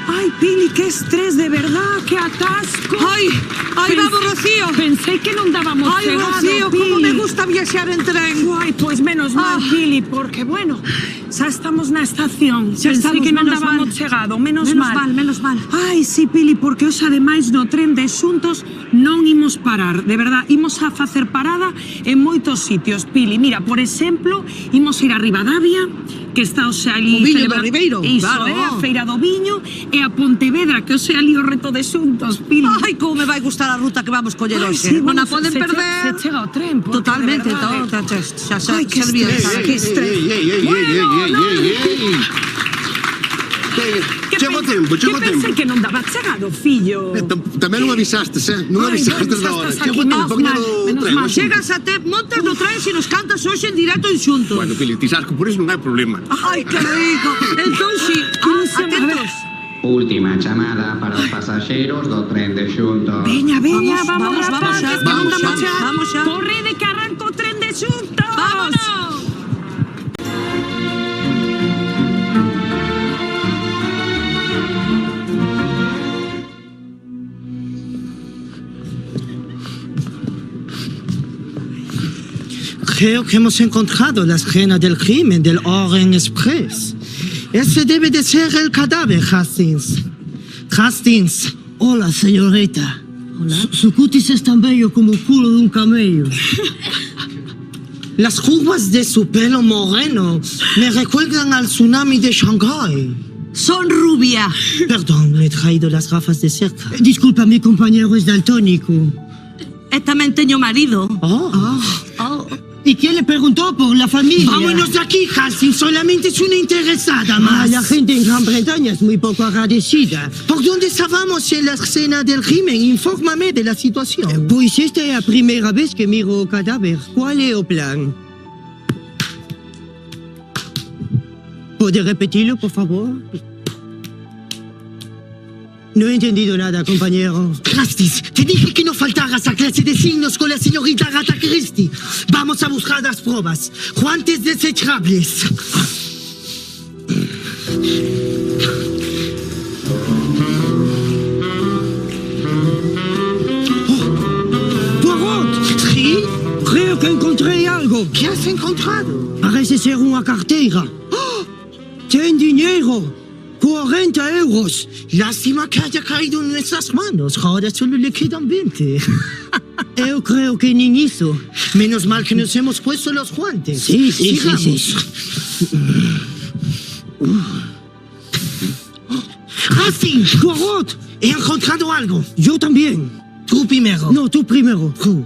Ay, Pili, qué estrés, de verdad, qué atasco. Ai, vamos, Rocío. Pensé que non dábamos Ai, chegado, Rocío, Pili. como me gusta viaxar en tren. Ay, pues menos mal, Pili, porque, bueno, xa estamos na estación. Xa Pensei estamos, que non menos dábamos mal. chegado, menos mal. Menos mal. Ai, sí, Pili, porque hoxe ademais no tren de Xuntos non imos parar, de verdad, imos a facer parada en moitos sitios, Pili. Mira, por exemplo, imos ir a Ribadavia, que está hoxe ali... O viño do Ribeiro, Iso, claro. a Feira do Viño, e a Pontevedra, que hoxe ali o reto de Xuntos, Pili. Ai, como me vai gustar a ruta que vamos coller Ai, hoxe. sí, Non a bueno, poden se perder. chega o tren, porque Totalmente, de verdade... xa Ai, que servía. estrés, que estrés. Chego a tempo, Que pensei que non daba chegado, fillo. Tamén non avisastes, Non Ai, avisastes bueno, da hora. xa estás Chego aquí, a tempo, menos que mal, menos tren. mal. hoxe. Chegas a te, montas no tren se nos cantas hoxe en directo en xuntos. Bueno, Pili, ti sabes que por iso non hai problema. Ai, que rico. Entón, sí, atentos. Última chamada para os pasaxeiros do tren de Xuntos. Veña, Vamos, vamos, vamos xa, que non vamos damos xa, vamos xa. Corre de que arranco o tren de Xuntos. Vámonos. Creo que hemos encontrado la escena del crimen del Orient Express. Ese debe de ser el cadáver, Hastings. Hastings. Hola, señorita. Hola. Su cutis es tan bello como el culo de un camello. Las curvas de su pelo moreno me recuerdan al tsunami de Shanghái. Son rubia. Perdón, me he traído las gafas de cerca. Disculpa, mi compañero es daltónico. E tamén teño marido. ¿Y quién le preguntó por la familia? Vámonos de aquí, Hastings. Solamente es una interesada más. La gente en Gran Bretaña es muy poco agradecida. ¿Por dónde estábamos en la escena del crimen? Infórmame de la situación. Pues esta es la primera vez que miro o cadáver. ¿Cuál es el plan? ¿Puede repetirlo, por favor? No he entendido nada, compañero. Hastings, te dije que no faltaras a clase de signos con la señorita Agatha Christie. Vamos a buscar las pruebas. Guantes desechables. ¡Poirot! ¿Sí? Creo que encontré algo. ¿Qué has encontrado? Parece ser una cartera. ¡Oh! ¡Ten dinero! 40 euros. Lástima que haya caído en nuestras manos. Ahora solo le quedan 20. Yo creo que ni hizo. Menos mal que nos hemos puesto los guantes. Sí. Sigamos. Hastings, Poirot, he encontrado algo. yo también. Tú primero. No, tú primero. Tú.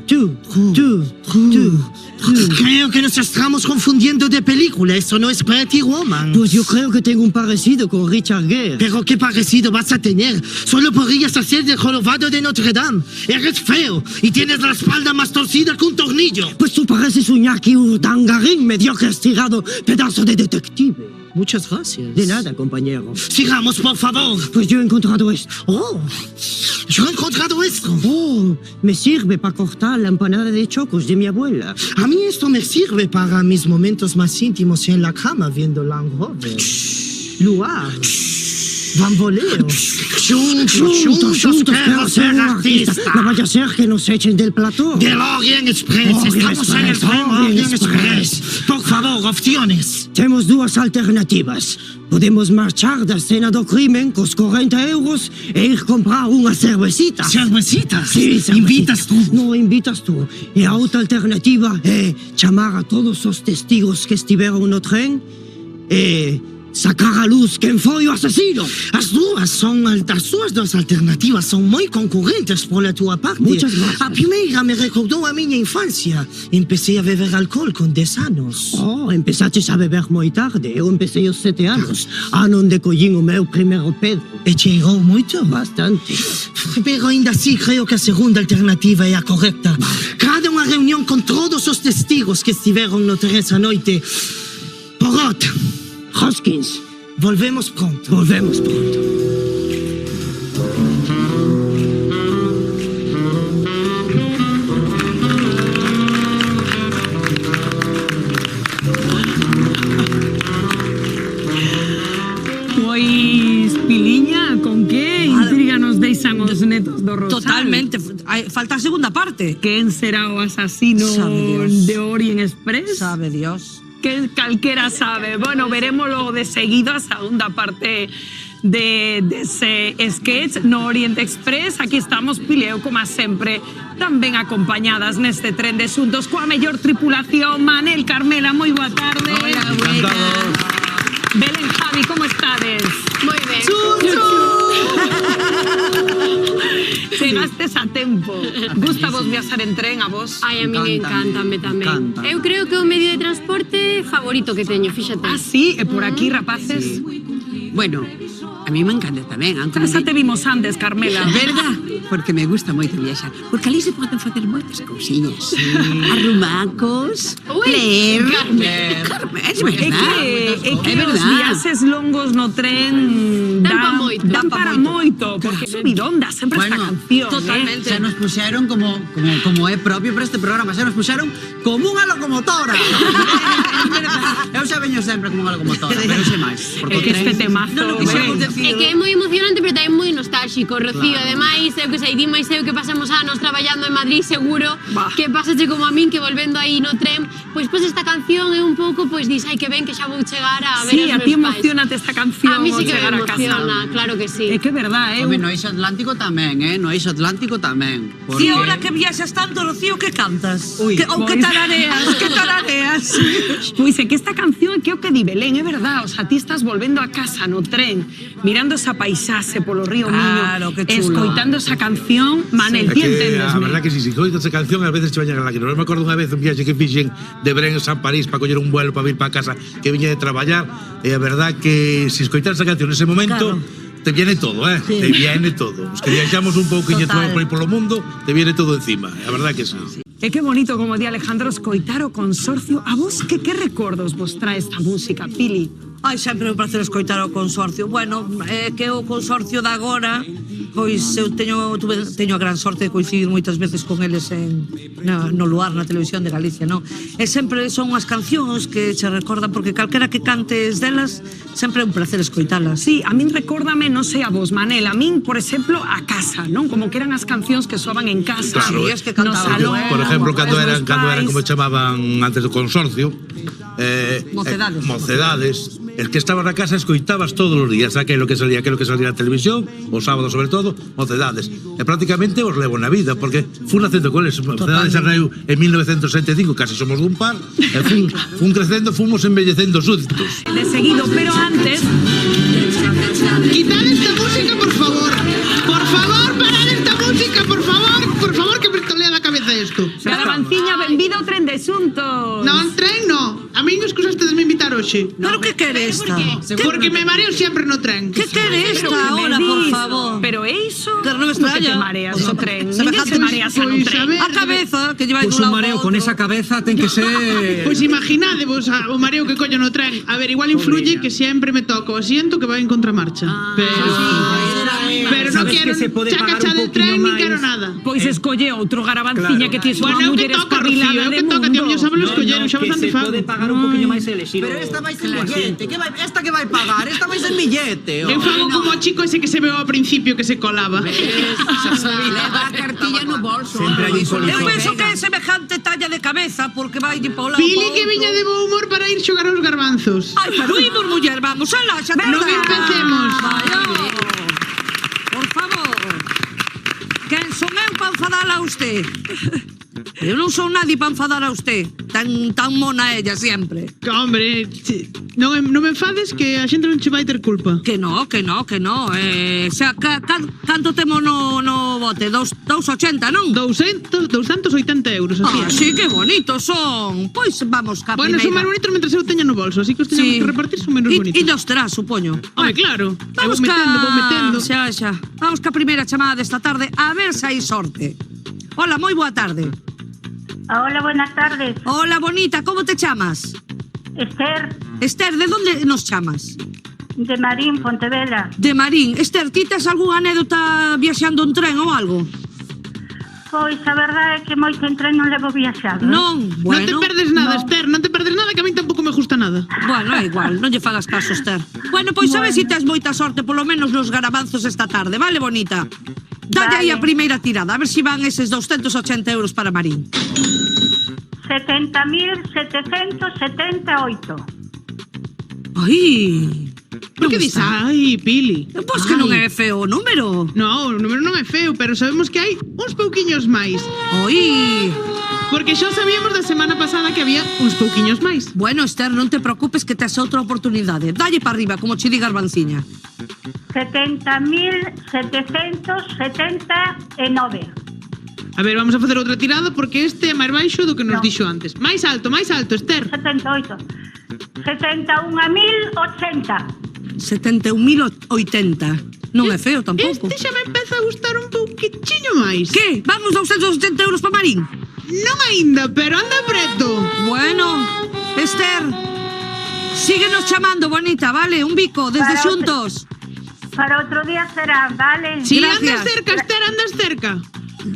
Creo que nos estamos confundiendo de película. Eso no es Pretty Woman. Pues yo creo que tengo un parecido con Richard Gere. Pero qué parecido vas a tener. Solo podrías hacer de jorobado de Notre Dame. Eres feo y tienes la espalda más torcida que un tornillo. Pues tú pareces un Jackie Urdangarín mediocre estirado, pedazo de detective. Muchas gracias. De nada, compañero. Sigamos, por favor. Pues yo he encontrado esto. Oh, yo he encontrado esto. Oh, me sirve para cortar la empanada de chocos de mi abuela. A mí esto me sirve para mis momentos más íntimos en la cama viendo Land Rover. Luar. Bamboleo. Juntos, quiero ser artista. No vaya a ser que nos echen del plató. Del Orient Express. Estamos en el tren Orient Express. Por favor, opciones. Tenemos dos alternativas. Podemos marchar da escena do crimen cos 40 euros e ir comprar unha cervecita. ¿Cervecitas? Sí, cervecita. ¿Invitas tú? No, invitas tú. E a outra alternativa é chamar a todos os testigos que estiveron no tren e sacar a luz quen foi o asesino. As súas dos alternativas son moi concurrentes pola túa parte. Muchas gracias. A primeira me recordou a miña infancia. Empecé a beber alcohol con 10 anos. Oh, empezaches a beber moi tarde. Eu empecé aos 7 anos. Ano onde collín o meu primeiro pedo. E cheirou moito? Bastante. Pero ainda así creo que a segunda alternativa é a correcta. Cada unha reunión con todos os testigos que estiveron no tren esa noite. Poirot, Hoskins, volvemos pronto. volvemos pronto. Pois, Piliña, con netos do Rosal. Totalmente. Falta a segunda parte. Quen será o asasino Sabe Dios. de Orient Express? Sabe Dios. Que calquera sabe. Bueno, veremoslo de seguido a segunda parte de ese sketch no Orient Express. Aquí estamos, Pileo, como sempre, tamén acompañadas neste tren de xuntos coa mellor tripulación. Manel, Carmela, moi boa tarde. Hola, buena. Belén, Javi, como estades? Moi ben. Chegastes a tempo. Gusta vos viaxar en tren, a vos? Ai, a mí me encantame tamén. Eu creo que é o medio de transporte favorito que teño, fíxate. Ah, sí, e por aquí, rapaces. Bueno, a mí me encanta tamén. Aunque Xa te vimos antes, Carmela. Verdad? Porque me gusta moito viaxar. Porque ali se poden facer moitas cousiñas. Arrumacos, Ui, ler. Carmen. Carmen, é É que verdad. os viaxes longos no tren Dan pa moito. Dan para moito, porque subidón dá sempre esta canción. Totalmente. Xa nos puxeron como é propio para este programa, xa nos puxeron como unha locomotora. Eu xa veño sempre como unha locomotora, pero xe máis. É que este temazo, Non o quixemos ben. decir. É que é moi emocionante, pero tamén moi nostálxico, Rocío. Ademais, eu que sei, di máis eu que pasamos anos traballando en Madrid, seguro Bah. que pasache como a min, que volvendo aí no tren, pois esta canción é un pouco, pois dis, ai que ben que xa vou chegar a ver Sí, os a meus ti pais. emocionate esta canción A mí sí ao que me chegar a casa. emociona, claro que sí. É que é verdad, Home, no Eixo Atlántico tamén, No Eixo Atlántico tamén. Si ahora que viaxas tanto, Rocío, que cantas? Ui, Ou que pois. tarareas? Que tarareas? Pois é que esta canción é que o que di Belén, é verdad, o sea, ti estás volvendo a casa no tren, mirando esa paisaxe polo río Claro, Miño, que chulo. escoitando esa canción, Manel, É ti que entendesme. a verdad que si coitas esa canción a veces te bañan a lágrima. Non me acordo unha vez un viaxe que fixen de Brenes a París para coller un vuelo para vir para casa que viña de traballar e a verdad que si escoitar esa canción nese momento te viene todo, te viene todo. Os que viaxamos un pouco e Total. por aí polo mundo, te viene todo encima. A verdad que sí. E que bonito, como di Alejandro, escoitar o Consorcio. A vos que recordos vos trae esta música, Pili? Ai, sempre me placer escoitar o Consorcio. Bueno, é que o Consorcio de agora, pois eu teño a gran sorte de coincidir moitas veces con eles no Luar, na televisión de Galicia, non? E sempre son unhas cancións que che recordan, porque calquera que cantes delas, sempre é un placer escoitalas. Sí, a min recórdame, non sei a vos, Manel, a min, por exemplo, a casa, non? Como que eran as cancións que soaban en casa. Claro, Sí, es que no cantaban, salón, Por ejemplo, cando os eran meus como pais. chamaban antes do consorcio, Mocedades. Mocedades. El que estaba na casa escoitabas todos os días aquilo que salía na televisión, os sábados sobre todo, Mocedades. E prácticamente os levo na vida, porque fun nacendo con eles. Mocedades arraiu en 1975, casi somos dun par, e fun crecendo, fomos envellecendo súditos. De seguido, pero antes, Quitad esta música, por favor. Por favor, parad esta música, por favor. Por favor, que me tolea la cabeza esto. Garavanciña, benvido ao tren de xuntos. Non, tren no. A mí nos excusaste de me invitar hoxe. Pero que quere esta? Porque me mareo sempre no tren. Que quere Pero esta que me ahora, por dis? favor? Pero é iso? Que non me Como que extraña. te mareas no tren? Ninguén Semejante se marea xa no pois, tren. a ver. A cabeza, que lleva Pues dun un lado mareo pa con outro. esa cabeza ten que ser... Pois imaginadevos o mareo que collo no tren. A ver, igual influye que sempre me toca o asiento que vai en contramarcha. Pero non Sabes quero que se pode pagar chaca un de poquinho tren ni máis. quero nada. Pois escolle outro Garavanciña que ti es Bueno, unha é o que muller toca, Rocío, espabilada é o de que toca, tío, yo mundo. sabelo escoller, xa bastante que se fago. pode pagar un poquinho máis elexir. Pero esta vai ser billete, esta que vai pagar, esta vai ser billete. Eu fago como o chico ese que se veo ao principio que se colaba. Leva a cartilla no bolso. Sempre hai un Eu policía. penso que é semejante talla de cabeza, porque vai de pa un lado Pili pa que outro. viña de bo humor para ir xogar aos garbanzos. Ai, pero imos, muller, vamos, alá, xa Non empecemos. Vaya. Por favor. Quen son eu para enfadar a usted? Eu non son nadie para enfadar a usted. Tan mona ella sempre. Que, hombre, non me enfades que a xente non che vai ter culpa. Que no. Xa, canto temos no bote? 2,80, non? 280 euros, así. Ah, sí, que bonitos son. Pois vamos ca Bueno, son máis bonitos mentre eu teña no bolso, así que os teñamos que repartir son menos bonitos. E los terás, supoño. Home, claro. Vamos Vou metendo. Xa. Vamos ca primeira chamada desta tarde, a ver se hai sorte. Hola, moi boa tarde. Hola, buenas tardes. Hola, bonita, como te chamas? Esther, Esther, de onde nos chamas? de Marín, Pontevedra. De Marín. Esther, ti tes algunha anécdota viaxando en tren ou algo? Pois a verdade é que moito en tren non levo viaxado. Non, Non te bueno. perdes nada, Esther, non te perdes nada, que a mí tampouco me gusta nada. Bueno, é igual, non lle fagas caso, Esther. Bueno, pois sabes se tes moita sorte, polo menos nos garabanzos esta tarde, vale, bonita? Dalle aí a Vale. primeira tirada, a ver se van eses 280 euros para Marín. 70.778. Ai, Por que dis, ai, Pili? pois que non é feo o número. No, o número non é feo, pero sabemos que hai uns pouquiños máis. Oi. Porque xa sabíamos da semana pasada que había uns pouquiños máis. Bueno, Esther, non te preocupes que tes outra oportunidade. Dalle para arriba, como che diga Garbanciña. 70.779. A ver, vamos a facer outra tirada porque este é máis baixo do que nos No. dixo antes. Máis alto, Esther. 78. 71.080. 71.080. Non é feo tampouco. Este xa me empeza a gustar un pouquichiño máis. Que? Van os 280 euros para Marín? Non aínda, pero anda preto. Bueno, Esther, síguenos chamando, bonita, vale? Un bico, desde Para xuntos. Para outro día será, vale? Si Gracias. andas cerca, Esther, andas cerca.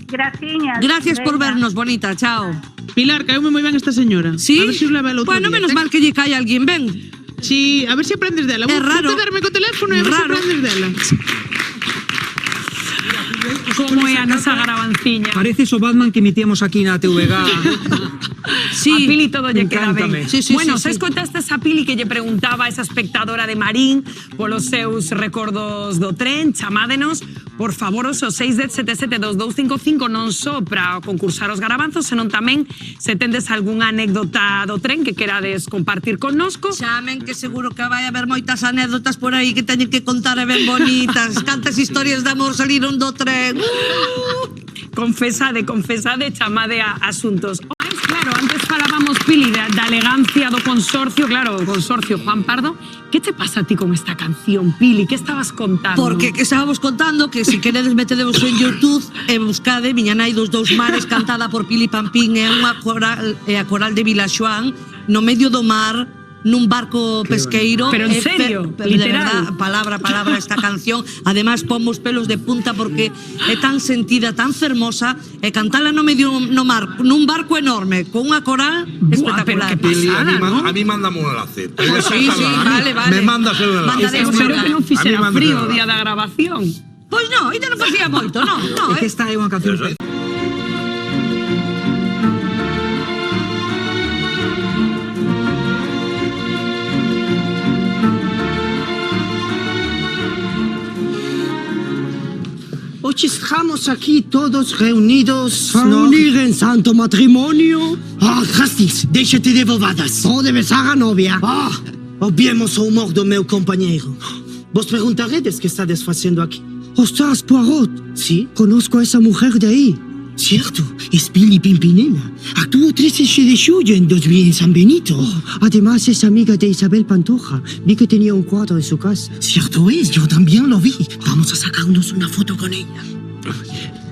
Graciñas. Gracias por Venga. vernos, bonita, chao. Pilar, caeume moi ben esta señora. ¿Sí? A ver se os leva el outro Bueno, día. menos mal que lle cae alguén, ven. Sí, a ver se aprendes dela. É raro. Vou quedarme co teléfono e a ver se Raro. aprendes dela. Como é a nosa Garbanciña? Pareces o Batman que emitíamos aquí na TVG. Sí. A Pili todo lle queda ben. Encántame. Sí, sí, Bueno, sí, se sí. escoitastes a Pili que lle preguntaba a esa espectadora de Marín polos seus recordos do tren, chamádenos, por favor, os 610772255 non só para concursar os garabanzos, senón tamén se tendes algunha anécdota do tren que querades compartir connosco. Chamen que seguro que vai haber moitas anécdotas por aí que teñen que contar e ben bonitas. Cantas historias de amor saliron do tren. Confesade, chamade a asuntos. Mais, claro, antes falábamos, Pili, da elegancia do consorcio, claro, o consorcio Juan Pardo. Que te pasa a ti con esta canción, Pili? Que estabas contando? Porque que estábamos contando que se queredes metedevos en YouTube e buscade Miña nai dos dous mares cantada por Pili Pampín e unha coral, e a coral de Vilaxoán no medio do mar nun barco pesqueiro. Pero en serio, de literal. verdad, palabra a palabra esta canción. Además, pomos pelos de punta porque é tan sentida, tan fermosa, e cantala no medio no mar, nun barco enorme, con unha coral espectacular. pero que pasada, ¿no? A mí mándame un enlace. Sí, sí, vale, vale. Me mandas un enlace. Mandaremos Espero que non fixera A mí frío o mándame. día da grabación. Pois non, ainda non facía moito, non. É que esta é unha canción... Hoy estamos aquí todos reunidos para unir en santo matrimonio. Ah, Hastings, déjate de bobadas. O de besar a novia. Ah, obviemos o humor do meu compañeiro. Vos preguntaredes que estades facendo aquí. Ostras, Poirot. Sí? Conozco a esa mujer de ahí. Cierto, es Pili Pimpinela. Actuó 13 de julio en 2000 en San Benito. Además es amiga de Isabel Pantoja. Vi que tenía un cuadro en su casa. Cierto es, yo también lo vi. Vamos a sacarnos una foto con ella.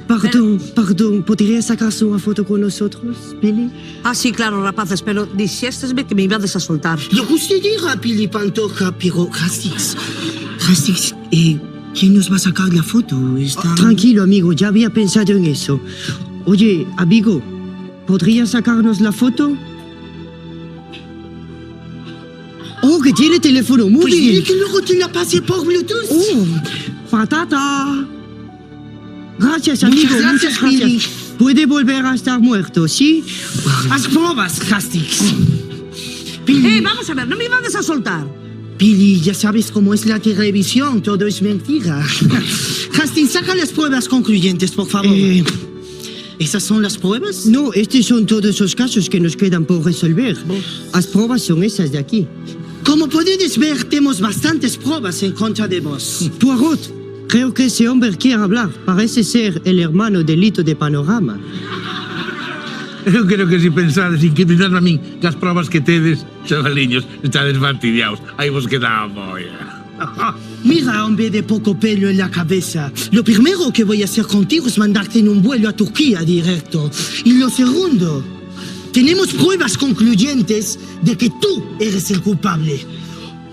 Perdón, ¿podría sacarse una foto con nosotros, Pili? Ah, sí, claro, rapaces, pero dixéstesme que me ibades a soltar. Lo que usted diga, Pili Pantoja, pero Hastings, ¿quién nos va a sacar la foto? Tranquilo, amigo, ya había pensado en eso. Oye, amigo, ¿podrías sacarnos la foto? Oh, que tiene teléfono móvil. Pues dile que luego te la pase por Bluetooth. Oh, patata. Gracias, amigo. Muchas gracias. Puede volver a estar muerto, ¿sí? Haz pruebas, Hastings. Pili. Vamos a ver, non me ibades a soltar. Pili, ya sabes cómo es la televisión, todo es mentira. Hastings, saca las pruebas concluyentes, por favor. ¿Esas son las pruebas? No, estos son todos los casos que nos quedan por resolver. Las pruebas son esas de aquí. Como podéis ver, tenemos bastantes pruebas en contra de vos. Poirot, creo que ese hombre quiere hablar. Parece ser el hermano de Lito de Panorama. Eu creo que si pensades incriminarme a min que as probas que tedes, chavaliños, estades fastidiados. Aí vos queda a molla. Mira, hombre de poco pelo en la cabeza. Lo primero que voy a hacer contigo es mandarte en un vuelo a Turquía directo. Y lo segundo, tenemos pruebas concluyentes de que tú eres el culpable.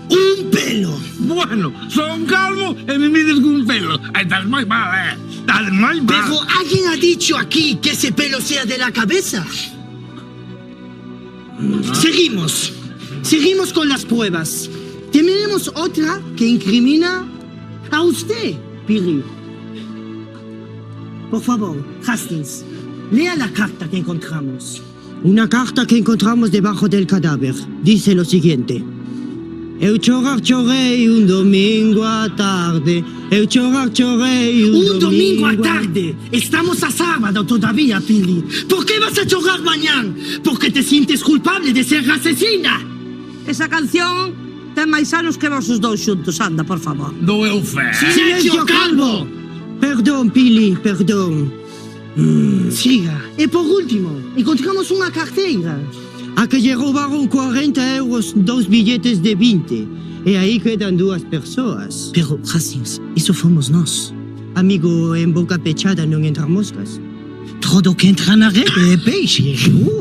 ¡Un pelo! Bueno, son calvo e me mides cun pelo. Estás moi mal, Estás moi mal. Pero ¿alguien ha dicho aquí que ese pelo sea de la cabeza? Seguimos con las pruebas. Tenemos otra que incrimina a usted, Pili. por favor, Hastings, lea la carta que encontramos. Una carta que encontramos debajo del cadáver. Dice lo siguiente. Eu chorrei un domingo a tarde. Eu chorrei un domingo a tarde. Estamos a sábado todavía, Pili. ¿Por qué vas a chorrar mañana? Porque te sientes culpable de ser asesina. Esa canción ten máis anos que vos os dous xuntos. Anda, por favor. No é un fe. ¡Silencio, Calvo! Perdón, Pili, perdón. Siga. E por último, encontramos unha carteira a que lle roubaron 40 euros, 2 billetes de 20. E aí quedan 2 persoas. Pero, Hastings, iso fomos nós. Amigo, en boca pechada non entran moscas. Todo que entra na red é peixe.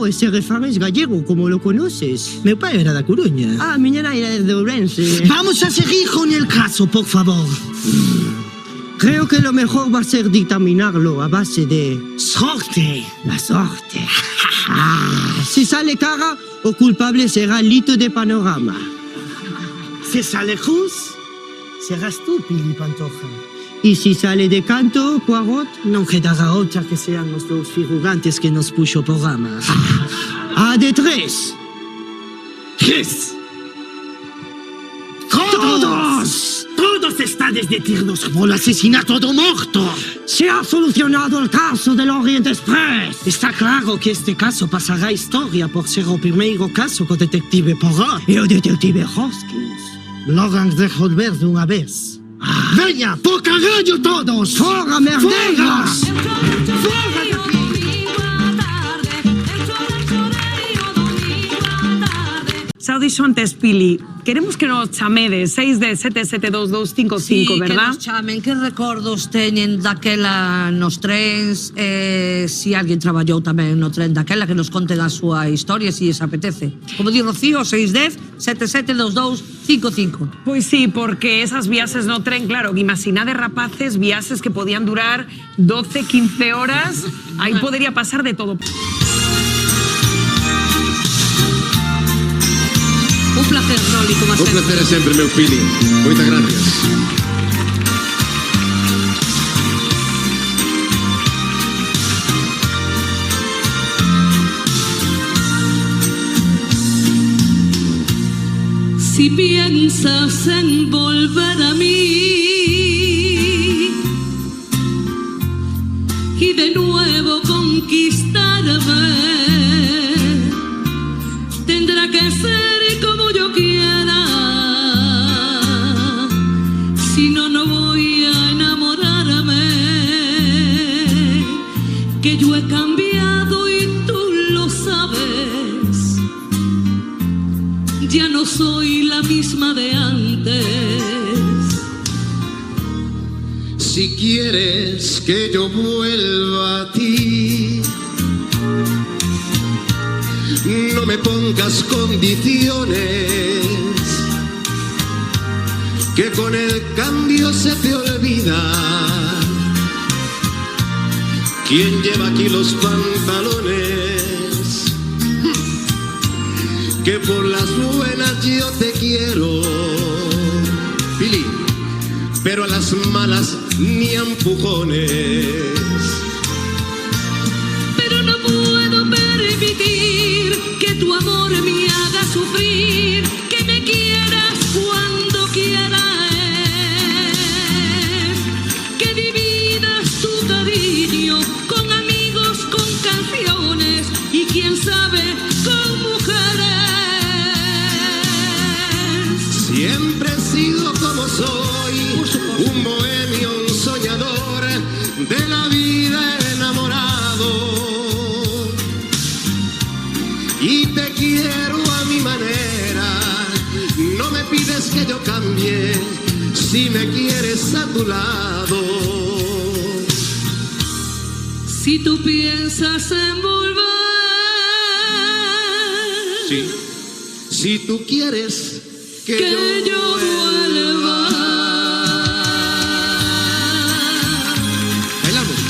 Ese refrán es gallego, como lo conoces. Meu pai era da Coruña. Ah, miña nai era de Ourense. Vamos a seguir con el caso, por favor. Creo que lo mejor va a ser dictaminarlo a base de suerte. La suerte. Si sale cara, o culpable será Lito de Panorama. Si sale cruz, serás tú, Pili Pantoja. Y si sale de canto, Poirot, non quedará otra que sean los dos figurantes que nos puxo programa. A de 3. ¡Tres! ¡Todos! Todos estades detidos por el asesinato do morto. Se ha solucionado el caso del Orient Express. Está claro que este caso pasará a historia por ser o primeiro caso co detective Poirot e o detective Hoskins. Logan resolver de unha vez. Veña, por carallo todos! Fora, merdeiros! Fora de aquí! Xa o dixo antes, Pili, queremos que nos chamedes 6D772255, verdad? Que nos chamen, que recordos teñen daquela nos trens, si alguén traballou tamén no tren daquela, que nos conten a súa historia, si les apetece. Como di Rocío, 610-772255. Pois sí, porque esas viaxes no tren, claro, imaginade rapaces, viaxes que podían durar 12, 15 horas, aí podería pasar de todo. Un placer, Rolly, como Un sempre. placer sempre, meu Pili. Moitas gracias. Si piensas en volver a mí y de nuevo conquistarme, tendrá que ser como yo quiera. Si no, no voy a enamorarme. Que yo he cambiado y tú lo sabes. Ya no soy la misma de antes. Si quieres que yo vuelva a ti, no me pongas condiciones, que con el cambio se te olvida quién lleva aquí los pantalones. Que por las buenas yo te quiero, Pili, pero a las malas ni a empujones. Pero no puedo permitir que tu amor me haga sufrir, que me quieras cuando quieras, que dividas tu cariño con amigos, con canciones y quién sabe con mujeres. Siempre he sido como soy, un bohemio, un soñador, de la vida enamorado. Y te quiero a mi manera, no me pides que yo cambie, si me quieres a tu lado. Si tú piensas en volver, Sí, si tú quieres que yo vuelva. Bailamos.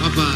Papá.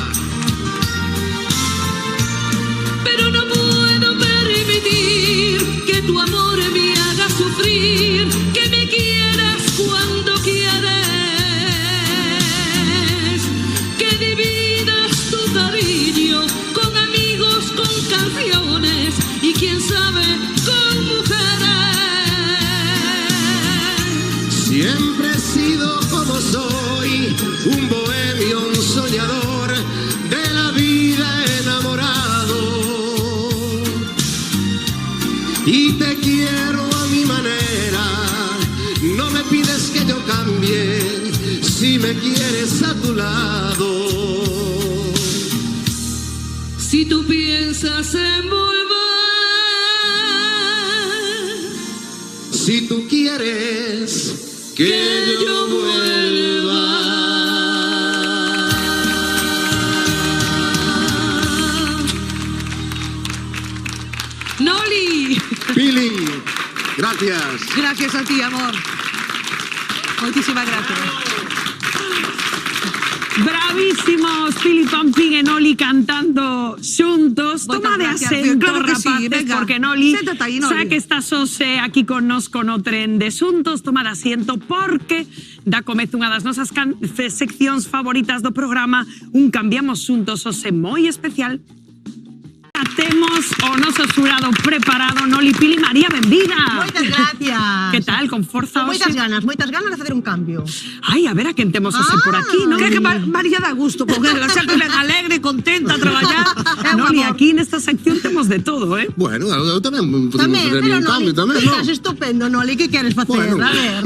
Si tú piensas en volver, si tú quieres que yo vuelva. Noli! Pili, gracias. Gracias a ti, amor. Moitísimas gracias. Bravísimos, Pili Pampín e Noli cantando xuntos. Moitas Toma de gracias, asento, claro que sí, rapaces, venga. porque Noli, Séntate aí, Noli. xa que estás hoxe aquí connosco no tren de xuntos, toma de asiento porque dá comezo unha das nosas seccións favoritas do programa, un Cambiamos Xuntos, hoxe moi especial. Temos o noso xurado preparado, Noli, Pili, María, benvida. Moitas gracias. Que tal, con forza Con hoxe? moitas ganas de facer un cambio. Ai, a ver a quen temos hoxe por aquí, non? Que María dá gusto con ela, sempre ben alegre, contenta a traballar. É un Noli, amor. aquí nesta sección temos de todo, eh? Bueno, eu tamén podemos Tamén, facer pero un cambio Noli, tamén, non? estás estupendo, Noli, que queres facer? Bueno. A ver.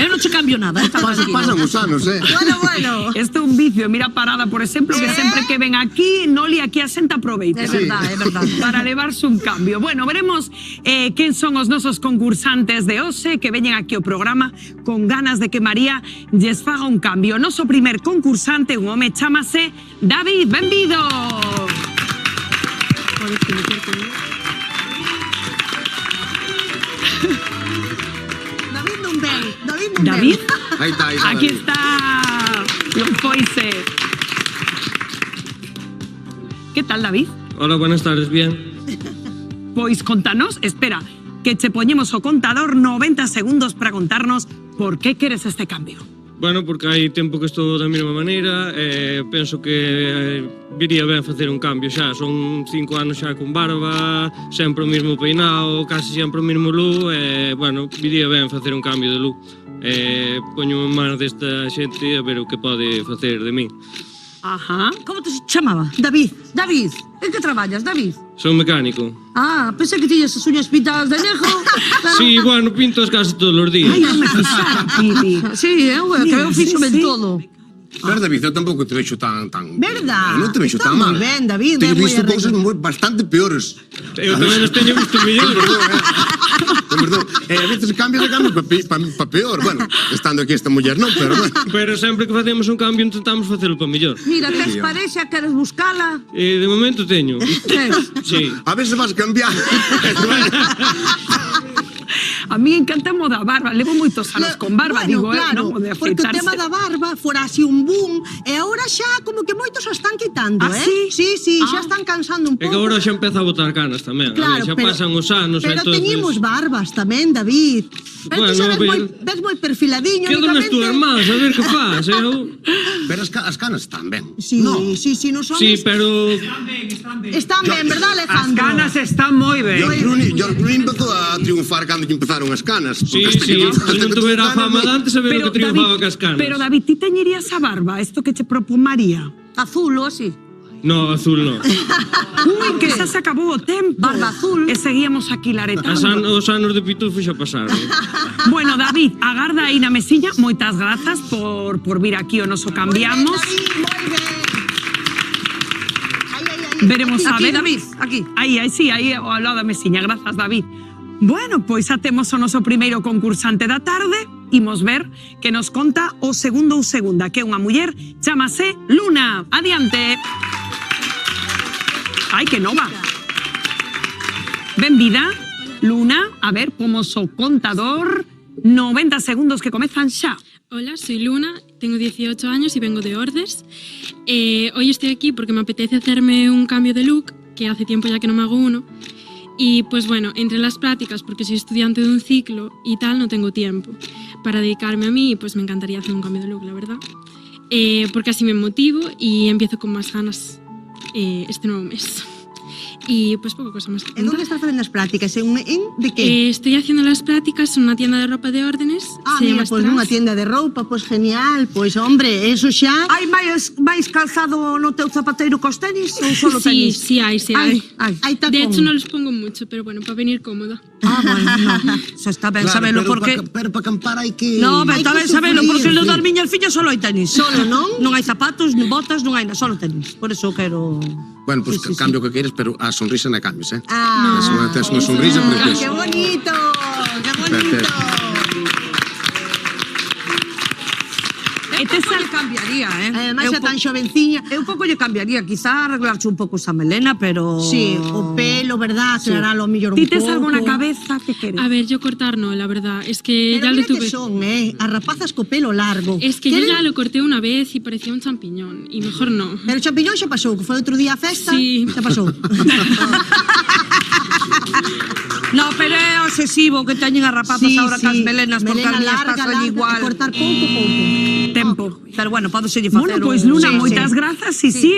Eu non che cambio nada, estamos aquí. Pasan os anos, Bueno. Isto é un vicio, mira Parada, por exemplo, que sempre que ven aquí, Noli aquí a xenta aproveita. É verdade, é verdade. Para levarse un cambio. Bueno, veremos quen son os nosos concursantes de hoxe que veñen aquí ao programa con ganas de que María lles faga un cambio. O noso primer concursante, un home, chámase David. Benvido! David non ven. David? Aí está, Aquí está. Non foise. Que tal, David? Hola, buenas tardes, bien. Pois contanos, espera, que che poñemos o contador 90 segundos para contarnos por que queres este cambio. Bueno, porque hai tempo que estou da mesma maneira, penso que viría ben facer un cambio xa. Son 5 anos xa con barba, sempre o mesmo peinado, casi sempre o mesmo look, bueno, viría ben facer un cambio de look. Poño en mano desta xente a ver o que pode facer de min. Ajá. Como te chamaba? David. David, en que traballas, David? Son mecánico. Ah, pensei que tiñas as uñas pintadas de negro. Sí, bueno, pinto casi todos os días. Ai, non me fixara, Pili. Sí, que eu fixo ben todo. Pero David, eu tampouco te vexo tan... Verdad. Non te vexo Está tan mal. moi ben, David, Teño é moi visto arreglo. cousas bastante peores. Eu tamén os teño visto mellores. Perdón, a veces cambio de cambio pa peor. Bueno, estando aquí esta muller non, pero bueno. Pero sempre que facemos un cambio intentamos facelo para mellor. Mira, tes parexa, queres buscala? De momento teño. Sí. A ver se vas cambiar. A mí encantamo da barba, levo moitos anos con barba, digo, claro, non pode porque o afeitarse. tema da barba fora así un boom e agora xa como que moitos o están quitando, Ah, sí? Sí, xa están cansando un É pouco. que agora xa empeza a botar canas tamén. Claro, a ver, xa pero- pasan os anos. Pero entonces... teñimos barbas tamén, David. Pero Bueno, tú xa pero- ves moi perfiladiño. Quedo nas túas mans, a ver que faz. Pero as canas están ben. Sí, sí, non son... Sí, pero... Están ben, verdad, Alejandro? están moi ben. George Clooney empezou a triunfar cando lle empezaron as canas. Sí, sí, se non tuvera a fama de antes, a ver o que triunfaba cas canas. Pero David, ti teñerías a barba, isto que che propón María? Azul ou así? No, azul no. Ui, que xa se acabou o tempo. Barba azul. E seguíamos aquí laretando. Os anos de pitufo xa pasaron. Bueno, David, agarda aí na mesiña. Moitas grazas por vir aquí o noso Cambiamos. Veremos a Aquí, ver. David, aquí. Aí, sí, aí ao lado da mesiña. Grazas, David. Bueno, pois xa temos o noso primeiro concursante da tarde. Imos ver que nos conta o segundo ou segunda, que é unha muller, chámase Luna. Adiante. Ai, que nova. Benvida, Luna. A ver, pomos o contador. 90 segundos que comezan xa. Hola, soy Luna, tengo 18 años y vengo de Ordes. Hoy estoy aquí porque me apetece hacerme un cambio de look, que hace tiempo ya que no me hago uno. Y pues bueno, entre las prácticas, porque soy estudiante de un ciclo y tal, no tengo tiempo para dedicarme a mí, pues me encantaría hacer un cambio de look, la verdad. Porque así me motivo y empiezo con más ganas este nuevo mes. y pues poca cosa más que E onde contar. estás facendo as prácticas? De que? Estoy haciendo las prácticas en una tienda de ropa de órdenes. Ah, se mira, llama pois Strass. nunha tienda de roupa, pois genial. Pois, hombre, eso xa... Hai máis calzado no teu zapateiro cos tenis ou solo Sí, tenis? sí hay, sí hay. Hai tacón. De hecho, no los pongo mucho, pero bueno, para venir cómoda. Ah, bueno, no. Eso está ben sabelo, porque... Pero para acampar hai que... No, ben, Hai está que ben sabelo, sufrir, porque lo sí. das miñas fillas solo hai tenis. Solo, non? Non hai zapatos, nin botas, non hai nada, solo tenis. Por eso quero... Bueno, pues cambio que quieres, pero a sonrisa na cambios, eh? Ah, Tens unha sonrisa ¡Qué preciosa. bonito! ¡Qué bonito! Eu pouco lle cambiaría, Ademais, é tan xovenciña. Eu pouco lle cambiaría, quizá arreglarche un pouco esa melena, pero... Sí, o pelo, verdad, aclararlo a mellor un ¿Ti tes pouco. algo na cabeza? ¿Qué quieres? A ver, yo cortar no, la verdad. Es que Pero ya lo mira tuve. que son, as rapazas co pelo largo. Es que yo Queren- ya lo corté una vez y parecía un champiñón. Y mejor no. Pero o champiñón xa pasou, que foi outro día a festa. Sí. Xa pasou. No, pero é obsesivo que teñen as rapazas ahora cas melenas, porque as miñas pasan igual. Cortar pouco. Tempo. Pero bueno, podo seguir facer Bueno, pois Luna, Sí, moitas sí. grazas. Sí, sí.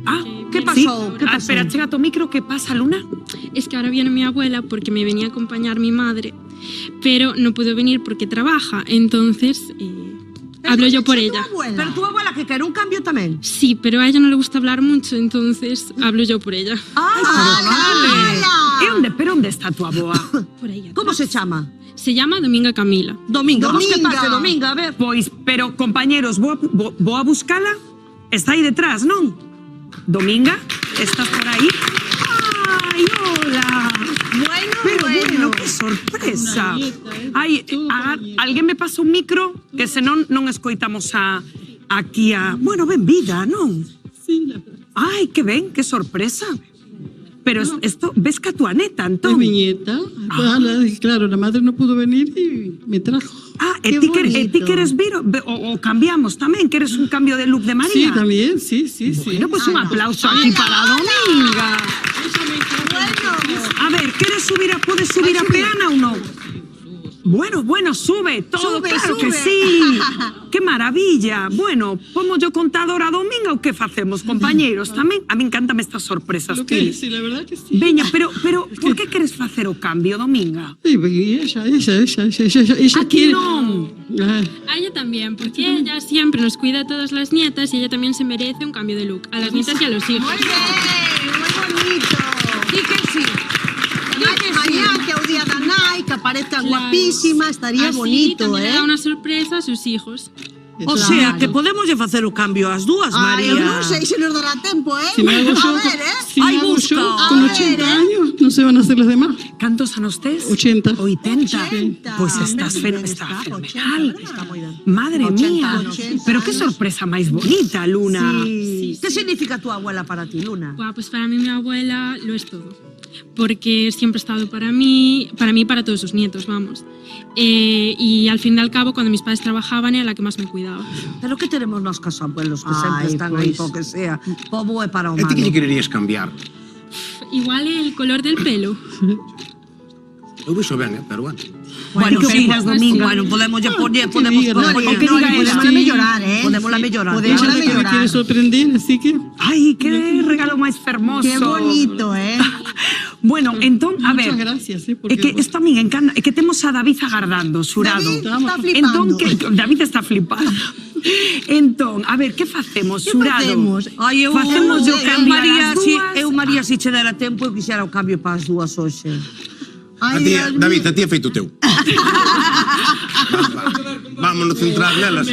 Ah, ¿qué sí. pasó? ¿Qué Ah, pasó? espera, chega tu micro, ¿qué pasa, Luna? Es que ahora viene mi abuela porque me venía a acompañar mi madre, pero no pudo venir porque trabaja. Entonces, hablo yo por ella. Pero tu abuela que quere un cambio tamén. Sí, pero a ella no le gusta hablar mucho, entonces hablo yo por ella. Pero onde está tu aboa? Por ella. Como se chama? Se llama Dominga Camila. Dominga, vamos que pase, Dominga, a ver. Pois, pero compañeros, vou a buscala. Está aí detrás, non? Dominga, estás por aí? Ai, hola. Pero bueno, que sorpresa. Ai, alguén me pasa un micro que senón non escoitamos aquí a... Bueno, ben vida, non? Ai, que ben, que sorpresa. Pero esto, ves que a tu neta, Antón. Es mi nieta. Claro, la madre no pudo venir y me trajo. Ah, e ti queres vir o cambiamos tamén? Queres un cambio de look de María? Sí, también, sí. Bueno, pues un aplauso aquí para Dominga. A ver, puedes subir a peana ou non? Bueno, sube, todo, claro que sí. ¡Qué maravilla! Bueno, ¿pongo yo contador a Dominga o qué facemos, compañeros? Tamén, a mí encantame estas sorpresas, Pili. Sí, la verdad que sí. Veña, pero por que queres facer o cambio, Dominga? Sí, ella Aquí quiere. non. A ella también, porque ella siempre nos cuida a todas las nietas y ella también se merece un cambio de look. A las nietas y a los hijos. Muy bonito. Di que sí. Mañá, que é o día da nai, que aparezca guapísima, estaría Así bonito, también le da una sorpresa a sus hijos. O sea, que podemos lle facer o cambio ás dúas, Ai, María. eu non sei se nos dará tempo, Si me hago yo, A ver, si me hago yo con 80 años, no se van a hacer los demás. ¿Cantos anos tes? 80. 80. Pues estás fenomenal. Madre 80 mía. anos. Pero qué sorpresa máis bonita, Luna. ¿Qué significa tu abuela para ti, Luna? Buah, pues para mí mi abuela lo es todo. Porque siempre ha estado para mí y para todos sus nietos, vamos. Y al fin y al cabo, cuando mis padres trabajaban, era la que más me cuidaba. Pero que tenemos nos casos abuelos que sempre están aí, po que sea. Pobo é para o E malo. ti que lle quererías cambiar? Igual el color del pelo. Eu vexo ben, pero bueno. Bueno, ¿qué sí, opinas, Dominga? Bueno, podemos Que propoñer. podemos mellorar, Podemos mellorar. Podemos Ella es la que me quiere sorprender, así que. Ay, qué regalo máis fermoso. Qué bonito, Bueno, entón, a ver. Muchas gracias, É que isto a mí me encanta, é que temos a David agardando, xurado. David está flipando. Entón, David está flipando. Entón, a ver, que facemos, xurado? Ai, eu, Facemos yo cambiar María, as si, dúas? María, se che dera tempo, eu quixera o cambio para as dúas hoxe. A ti, David, a ti é feito teu. Vámonos centrar nelas.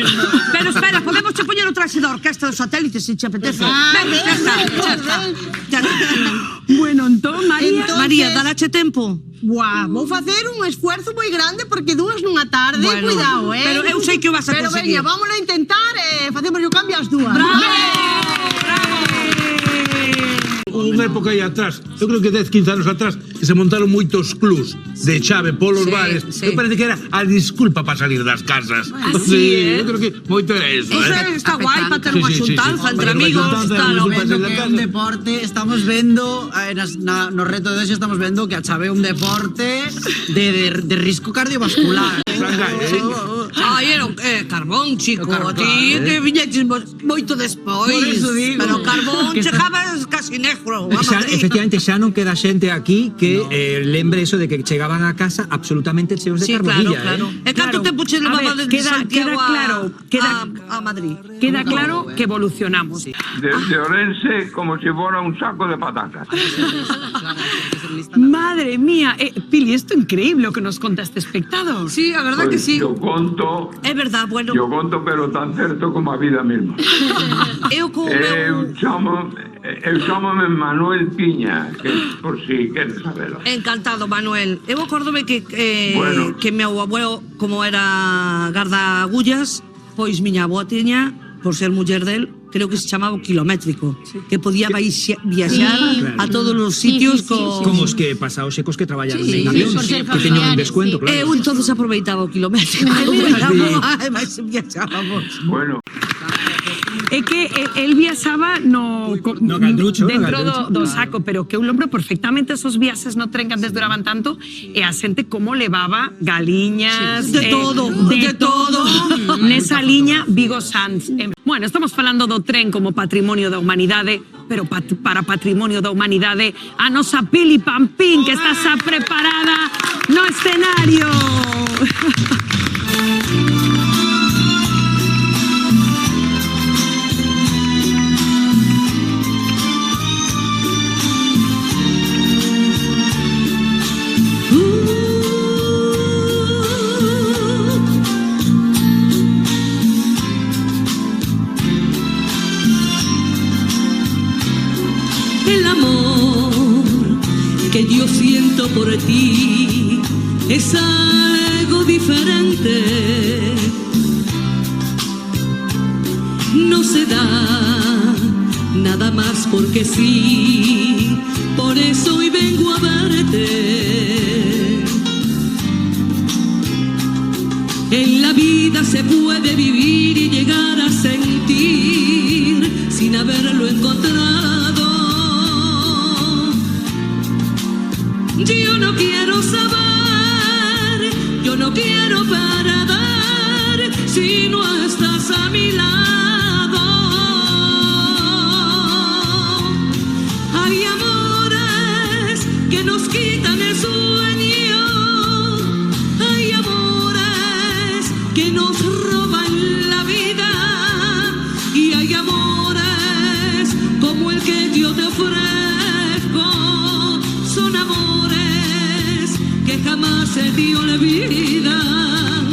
Pero espera, podemos che poñer o traxe da orquesta dos satélites se che apetece. Ben, xa está. Bueno, entón, María... María, darache tempo? Buah, vou facer un esfuerzo moi grande porque dúas nunha tarde, Bueno, cuidado, pero eu sei que o vas a Pero conseguir. veña, vámonos a intentar facemos o cambio as dúas. Unha época aí atrás, eu creo que 10, 15 anos atrás, que se montaron moitos clubs de chave polos Sí, bares. sí. Me parece que era a disculpa para salir das casas. Así, eu creo que moito era eso. Eso está guai para ter unha xuntanza entre Hombre, amigos. unha xuntanza, Claro. non se Vendo pasa que na é un casa. deporte, estamos vendo no reto de hoxe estamos vendo que a chave é un deporte de risco cardiovascular. Ai, era carbón, chico. A ti que viñeches moito despois. Por eso digo. Pero carbón chegabas casi negro. Efectivamente, xa non queda xente aquí que lembre eso de que chegaban a casa absolutamente cheos de carbonilla. Claro. E canto tempo che levaba desde Santiago a Madrid? Queda claro que evolucionamos. Desde Orense como si fuera un saco de patatas. Madre mía, Pili, esto es increíble lo que nos conta este espectador. Sí, a verdad que sí. Yo conto... É verdad, bueno. Yo conto, pero tan certo como a vida mesma. Eu chámome Manuel Piña, que por si queres sabelo. Encantado, Manuel. Eu acórdome que Bueno. que meu abuelo, como era garda agullas, pois miña avó tiña, por ser muller del, creo que se chamaba o kilométrico, que podía viaxar a todos os sitios con... Como os que pasaos e cos que traballaron en avión, por ser que teñen un descuento, claro. Eu entonces aproveitaba o kilométrico. Ademais, viaxábamos. Bueno. É que el viaxaba Galdrucho, dentro Galdrucho. do saco, pero que eu lembro perfectamente esos viaxes no tren que antes duraban tanto e a xente como levaba galiñas, De todo. Nesa liña Vigo Sanz. Bueno, estamos falando do tren como patrimonio da humanidade, pero para patrimonio da humanidade a nosa Pili Pampín, que está xa preparada no escenario. El amor que yo siento por ti es algo diferente. No se da nada más porque sí, por eso hoy vengo a verte. En la vida se puede vivir y llegar a sentir sin haberlo encontrado. Yo no quiero saber, yo no quiero para dar si no estás a mi lado. Hay amores que nos quitan el sueño, hay amores que nos roban la vida y hay amores como el que yo te ofrezco. Son amores que jamás se te olvidan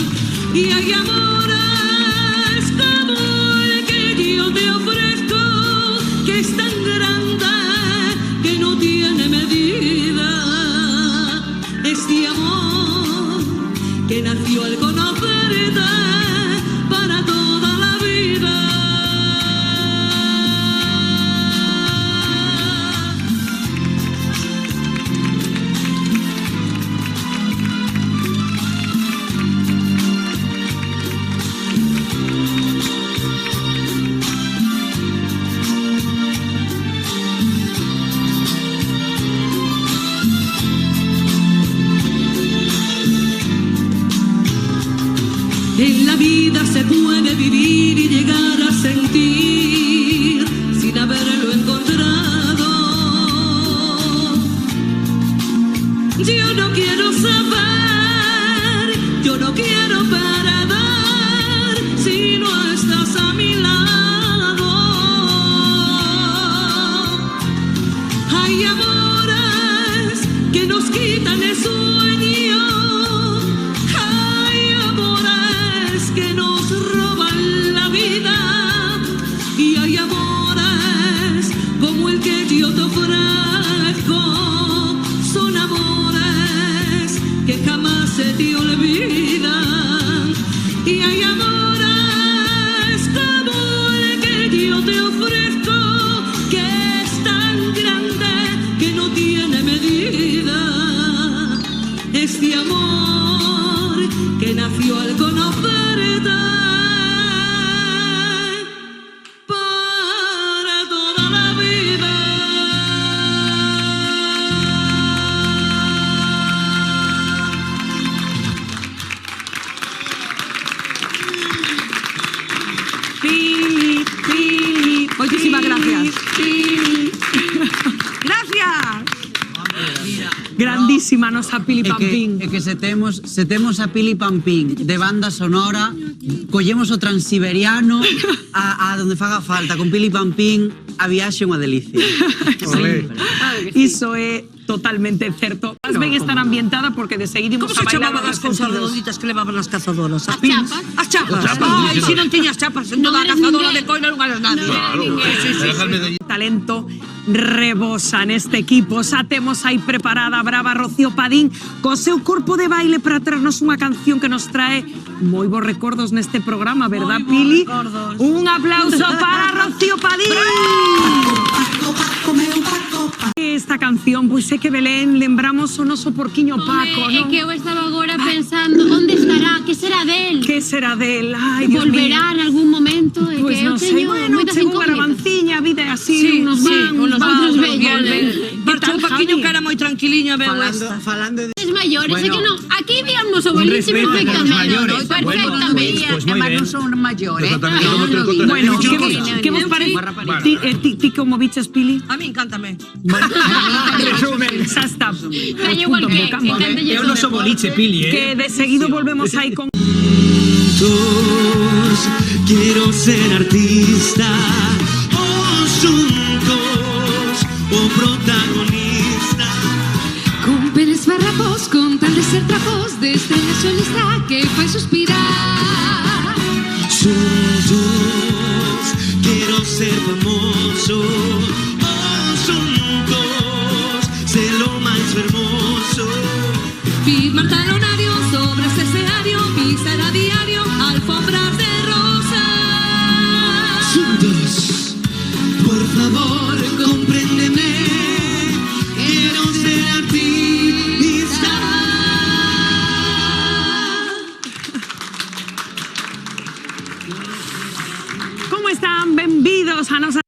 y hay amores como el que yo te ofrezco, que es tan grande que no tiene medida. Este amor que nació al conocerte para toda la vida. En la vida se puede vivir y llegar a sentir sin haberlo encontrado. Yo no quiero saber, yo no quiero para dar si no estás a mi lado. Hay amores que nos quitan el sueño, hay amores que nos roban la vida y hay amores como el que yo te ofrezco. Son amores que jamás se te olvidan y hay amores como el que yo te ofrezco, que es tan grande que no tiene medida. Este amor que nació al conocerte para toda la vida. Moitísimas gracias. Gracias. Grandísima nosa Pili Pampín. É que se temos a Pili Pampín de banda sonora, collemos o Transiberiano a donde faga falta. Con Pili Pampín a viaxe é unha delicia. Iso é totalmente certo. Más ben estar ambientada porque de seguir Como imos se a bailar chamaban as cousas redonditas que levaban as cazadoras? As chapas. As chapas. Ai, se non tiñas chapas en toda a cazadora de coina non eras nadie. Talento rebosa neste equipo. Xa temos aí preparada a brava Rocío Padín co seu corpo de baile para traernos unha canción que nos trae moi bons recordos neste programa, verdad, Pili? Un aplauso para Rocío Padín. Esta canción, pois é que Belén lembramos o noso porquiño Paco, É non? que eu estaba agora pensando, onde estará? Que será del? Que será del? Ai, Dios mío. Volverá en algún momento? É Pois que eu non sei, teño bueno, moitas chegou a incógnitas. Garavanciña, a vida é así, Sí, unos van, unos outros volven. Marchou un paquiño que era moi tranquiliña, veu esta. Falando de... Es mayores, é que non, aquí víamos o Un boliche respeto a los perfectamente. mayores. Perfectamente. Pues muy bien. son mayores. Bueno, que vos parece? Ti como biches, Pili? A mí encántame. Xa está. Teño igual que encántelle. É o noso boliche, Pili, Que de seguido volvemos aí con... Quiero ser artista, juntos, o protagonista. Con peles farrapos, con tal de ser trapos, de estrella solista que fue suspirar. Juntos, quiero ser famoso, juntos, ser lo más hermoso. Firmar talonario sobre este escenario, pisar a diario alfombras de rosa. Juntos, por favor, compréndeme. Quiero ser artista. Como están? Benvidos a nosa...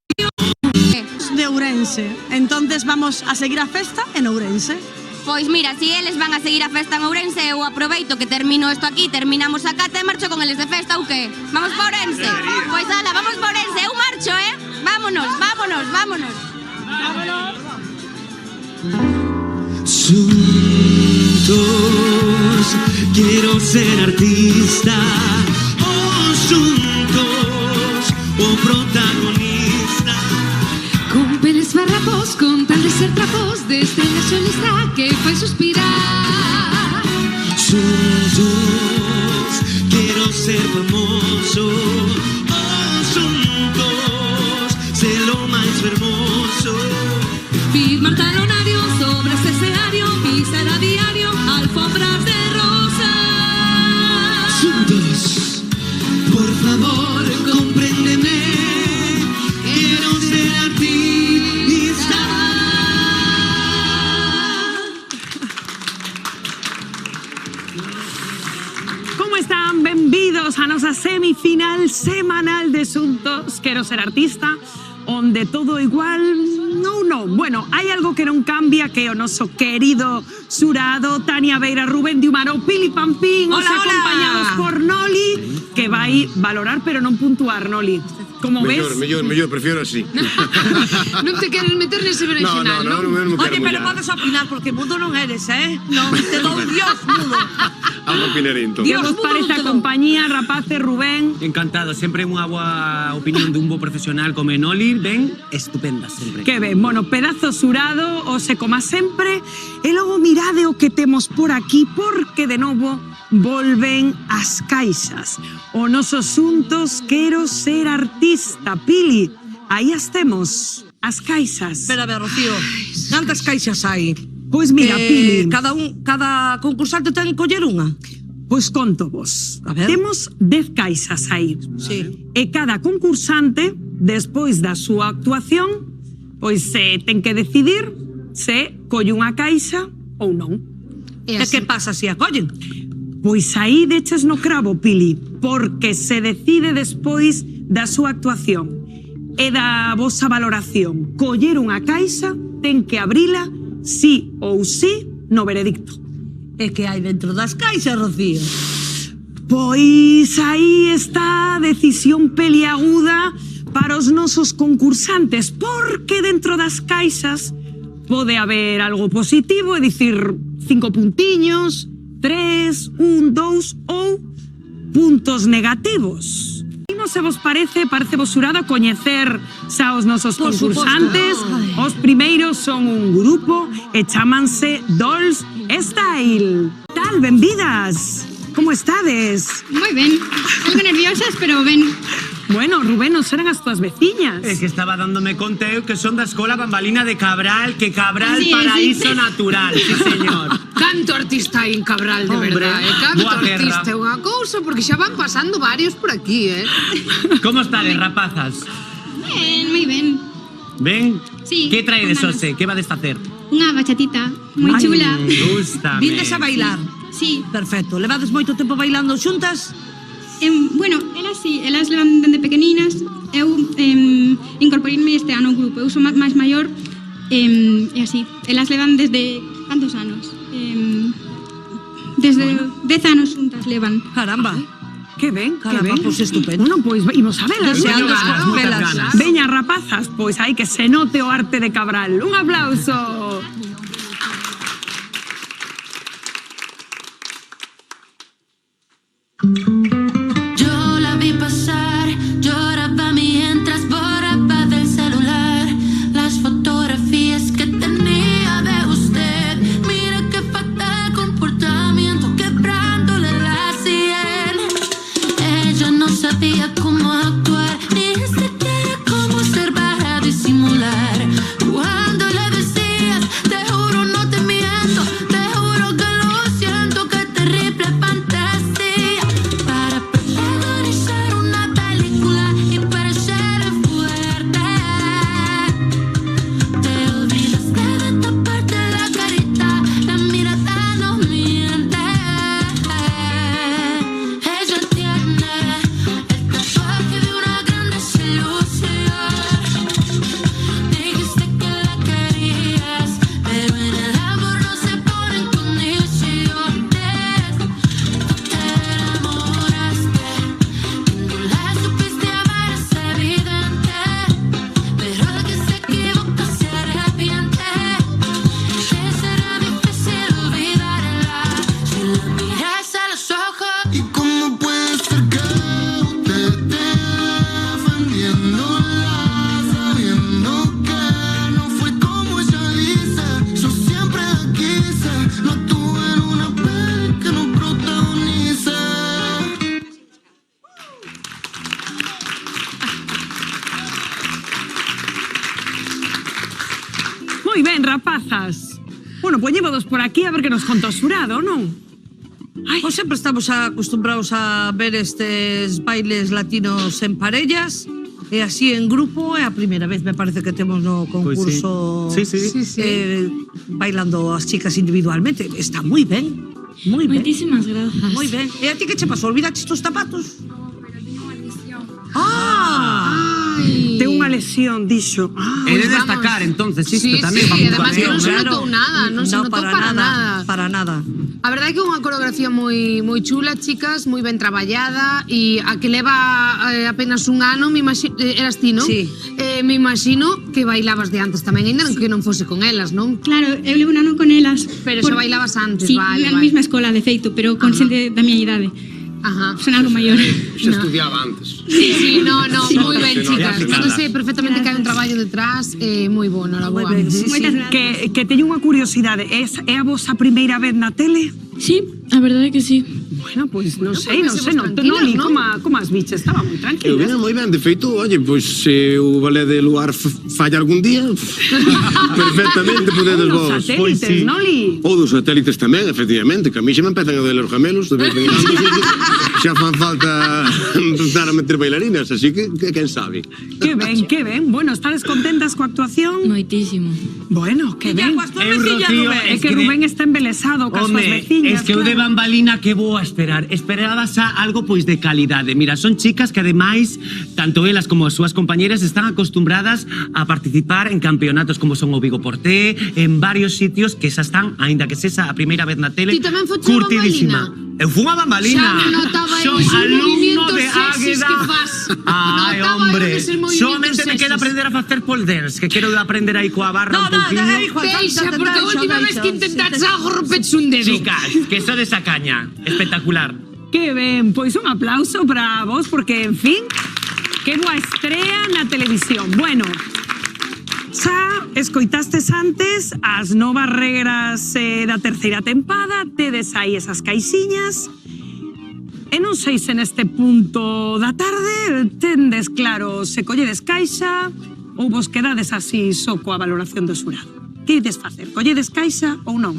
De Ourense. Entonces vamos a seguir a festa en Ourense. Pois mira, si eles van a seguir a festa en Ourense, eu aproveito que termino isto aquí, terminamos a cata e marcho con eles de festa ou que? Vamos pa Ourense? Pois ala, vamos pa Ourense, eu marcho, Vámonos, vámonos, vámonos. Juntos, quiero ser artista, juntos, o protagonista. Con peles farrapos, con tal de ser trapos, de estrella solista que fue suspirar. Juntos, quiero ser famoso, juntos, ser lo más hermoso. Firmar talonario sobre este escenario, pisar a diario alfombras de rosa. Juntos, por favor, compréndeme. Quiero ser artista. Como están? Benvidos a nosa semifinal semanal de Xuntos Quero Ser Artista, onde todo igual non. Bueno, hai algo que non cambia, que é o noso querido xurado Tania Beira, Rubén Diumaro, Pili Pampín, os acompañados por Noli, que vai valorar pero non puntuar, Noli. Como ves? Mellor, prefiero así. Non te queres meter nese berenjenal, no, non? me Oye, quero pero mollar. podes opinar porque mudo non eres, Non, te dou Dios mudo. Algo opinarento. Que vos parece a compañía, rapaces, Rubén? Encantado, sempre unha boa opinión dun bo profesional como Noli, ben estupenda sempre. Que ben, bueno, pedazo xurado, ose como sempre, e logo mirade o que temos por aquí, porque de novo volven as caixas. O nosos xuntos Quero Ser Artista, Pili, aí as temos, as caixas. Espera a ver, Rocío, cantas caixas hai? Pois mira, Pili. Cada concursante ten que coller unha? Pois conto vos. A ver. Temos 10 caixas aí. Sí. E cada concursante, despois da súa actuación, pois ten que decidir se colle unha caixa ou non. E que pasa se a collen? Pois aí deches no cravo, Pili, porque se decide despois da súa actuación e da vosa valoración. Coller unha caixa, ten que abrila sí ou sí no veredicto. E que hai dentro das caixas, Rocío? Pois aí está a decisión peliaguda para os nosos concursantes, porque dentro das caixas pode haber algo positivo, é dicir, 5 puntiños, 3, 1, 2 ou puntos negativos. Non se vos parece vos xurado coñecer xa os nosos concursantes. Os primeiros son un grupo e chámanse Dolls Style. Tal, benvidas. Como estades? Moi ben, algo nerviosas, pero ben. Bueno, Rubén, non serán as túas veciñas. É que estaba dándome conta eu que son da Escola Bambalina de Cabral, que Cabral Sí, paraíso sí. natural, sí señor. Canto artista hai en Cabral, de Hombre, verdade. Canto boa terra. artista é unha cousa, porque xa van pasando varios por aquí, Como estades, rapazas? Ben, moi ben. Ben? Sí, Que traedes con ganas. hoxe? Que vades facer? Unha bachatita moi Ai, chula. gústame. Vindes a bailar? Sí. Perfecto. Levades moito tempo bailando xuntas? Bueno, elas sí, elas levan dende pequeninas. Eu incorporeime este ano ao grupo. Eu sou máis maior e así. Elas levan desde cantos anos? Desde 10 anos xuntas levan. Caramba. Que ben, que Caramba, ben. pois estupendo. Bueno, pois imos a velas. Deseando Claro. velas. Veña, rapazas, pois hai que se note o arte de Cabral. Un aplauso. Yo la vi pasar, lloraba mientras borraba del celular las fotografías que tenía de usted. Mira qué fatal comportamiento, quebrándole la sien. Ella no sabía cómo actuar, ni siquiera cómo observar a disimular. Cuando le decías, te juro no te miento, te juro que lo siento, qué terrible fantasía. Para protagonizar una película y parecer fuerte, te olvidaste de taparte la carita, la mirada no miente. Ella tiene el tatuaje de una gran desilusión. Dijiste que la querías, pero en el amor no se ponen condiciones. Te enamoraste, no la supiste amar, es evidente. Pero el que se equivoca se arrepiente. Te será difícil olvidarla si la miras a los ojos. ¿Y cómo puede ser que usted esté defendiéndola sabiendo que no fue como ella dice? Yo siempre la quise, no tuve en una peli que no protagonice. Moi ben, rapazas. Bueno, poñémonos por aquí a ver que nos conta o xurado, non? Pois sempre estamos acostumbrados a ver estes bailes latinos en parellas e así en grupo. É a primeira vez, me parece, que temos no concurso Pois sí. bailando as chicas individualmente. Está moi ben. Moi ben. Moitísimas grazas. Moi ben. E a ti que che pasou? Olvidaste os zapatos? Ten unha lesión, dixo. He de destacar, entonces, isto Sí, tamén sí, va además que non se Claro. notou nada, non se notou para nada. Para nada. A verdade é que é unha coreografía moi chula, chicas, moi ben traballada, e a que leva apenas un ano, eras ti, non? Sí. Me imagino que bailabas de antes tamén, ainda que non fose con elas, non? Claro, eu levo un ano con elas. Pero xa bailabas antes, sí, vale, na mesma escola, de feito, pero con xente da miña idade. Ajá. Son algo maior. Xa estudiaba antes. Sí, no, moi ben, Sí, chicas. no, Non sei perfectamente que hai un traballo detrás, moi bo, noraboa. Moitas gracias. Que teño unha curiosidade, é a vosa primeira vez na tele? Sí, a verdade é que sí. Bueno, pois non pues sei, non li, como as biches, estaba moi Eu tranquila. vine moi ben, de feito, oye, pois se o balé de Luar falla algún día, perfectamente podedes Os vos. satélites, non li? Ou dos satélites tamén, efectivamente, que a mí xa me empezan a doler os gemelos, de vez en cando xa fan falta empezar a meter bailarinas, así que quen sabe. Que ben, que ben. Bueno, estades contentas coa actuación? Moitísimo. Bueno, que ben. Rocío, É que Rubén está embelesado cas súas Home, veciñas. es que eu de claro. Bambalina que vou a esperar. Esperabas a algo pois de calidade. Mira, son chicas que ademais, tanto elas como as súas compañeras están acostumbradas a participar en campeonatos como son o Vigo Porté, en varios sitios que xa están, aínda que sexa a primeira vez na tele, Ti tamén foches curtidísima. Bambalina? Eu fun a bambalina. Xa notaba Son esos alumno movimentos de sexys Águeda. que fas. Ai, Notaba hombre. esos movimentos Solamente me queda sexys. aprender a facer pole dance, que quero aprender aí coa barra un pouquinho. Deixa, porque a última vez que intentaches algo rompeches un dedo. Chicas, que eso de esa caña. Espectacular. Que ben, pois un aplauso para vos, porque, en fin, que boa estrea na televisión. Bueno, xa escoitastes antes as novas regras da terceira tempada, tedes aí esas caixiñas, e non sei se neste punto da tarde tendes claro se colledes caixa ou vos quedades así só coa valoración do xurado. Que ides facer? Colledes caixa ou non?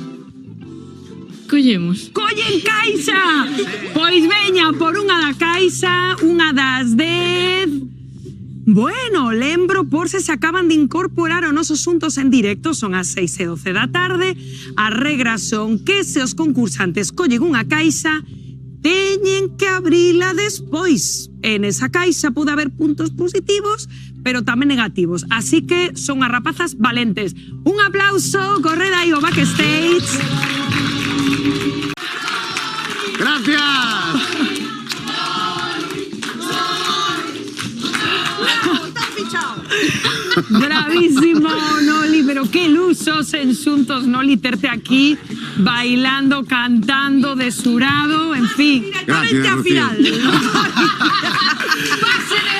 Collemos. Collen caixa! Pois veña, por unha da caixa, unha das 10... Bueno, lembro por se acaban de incorporar os nosos asuntos en directo, son as 6:12 da tarde. As regras son que se os concursantes collen unha caixa, teñen que abrila despois. En esa caixa pode haber puntos positivos, pero tamén negativos. Así que son as rapazas valentes. Un aplauso, corred aí o backstage. Gracias. Bravísimo, Noli, pero qué lusos enxuntos, Noli, terte aquí bailando, cantando, desurado, en fin. Gracias, Rocío.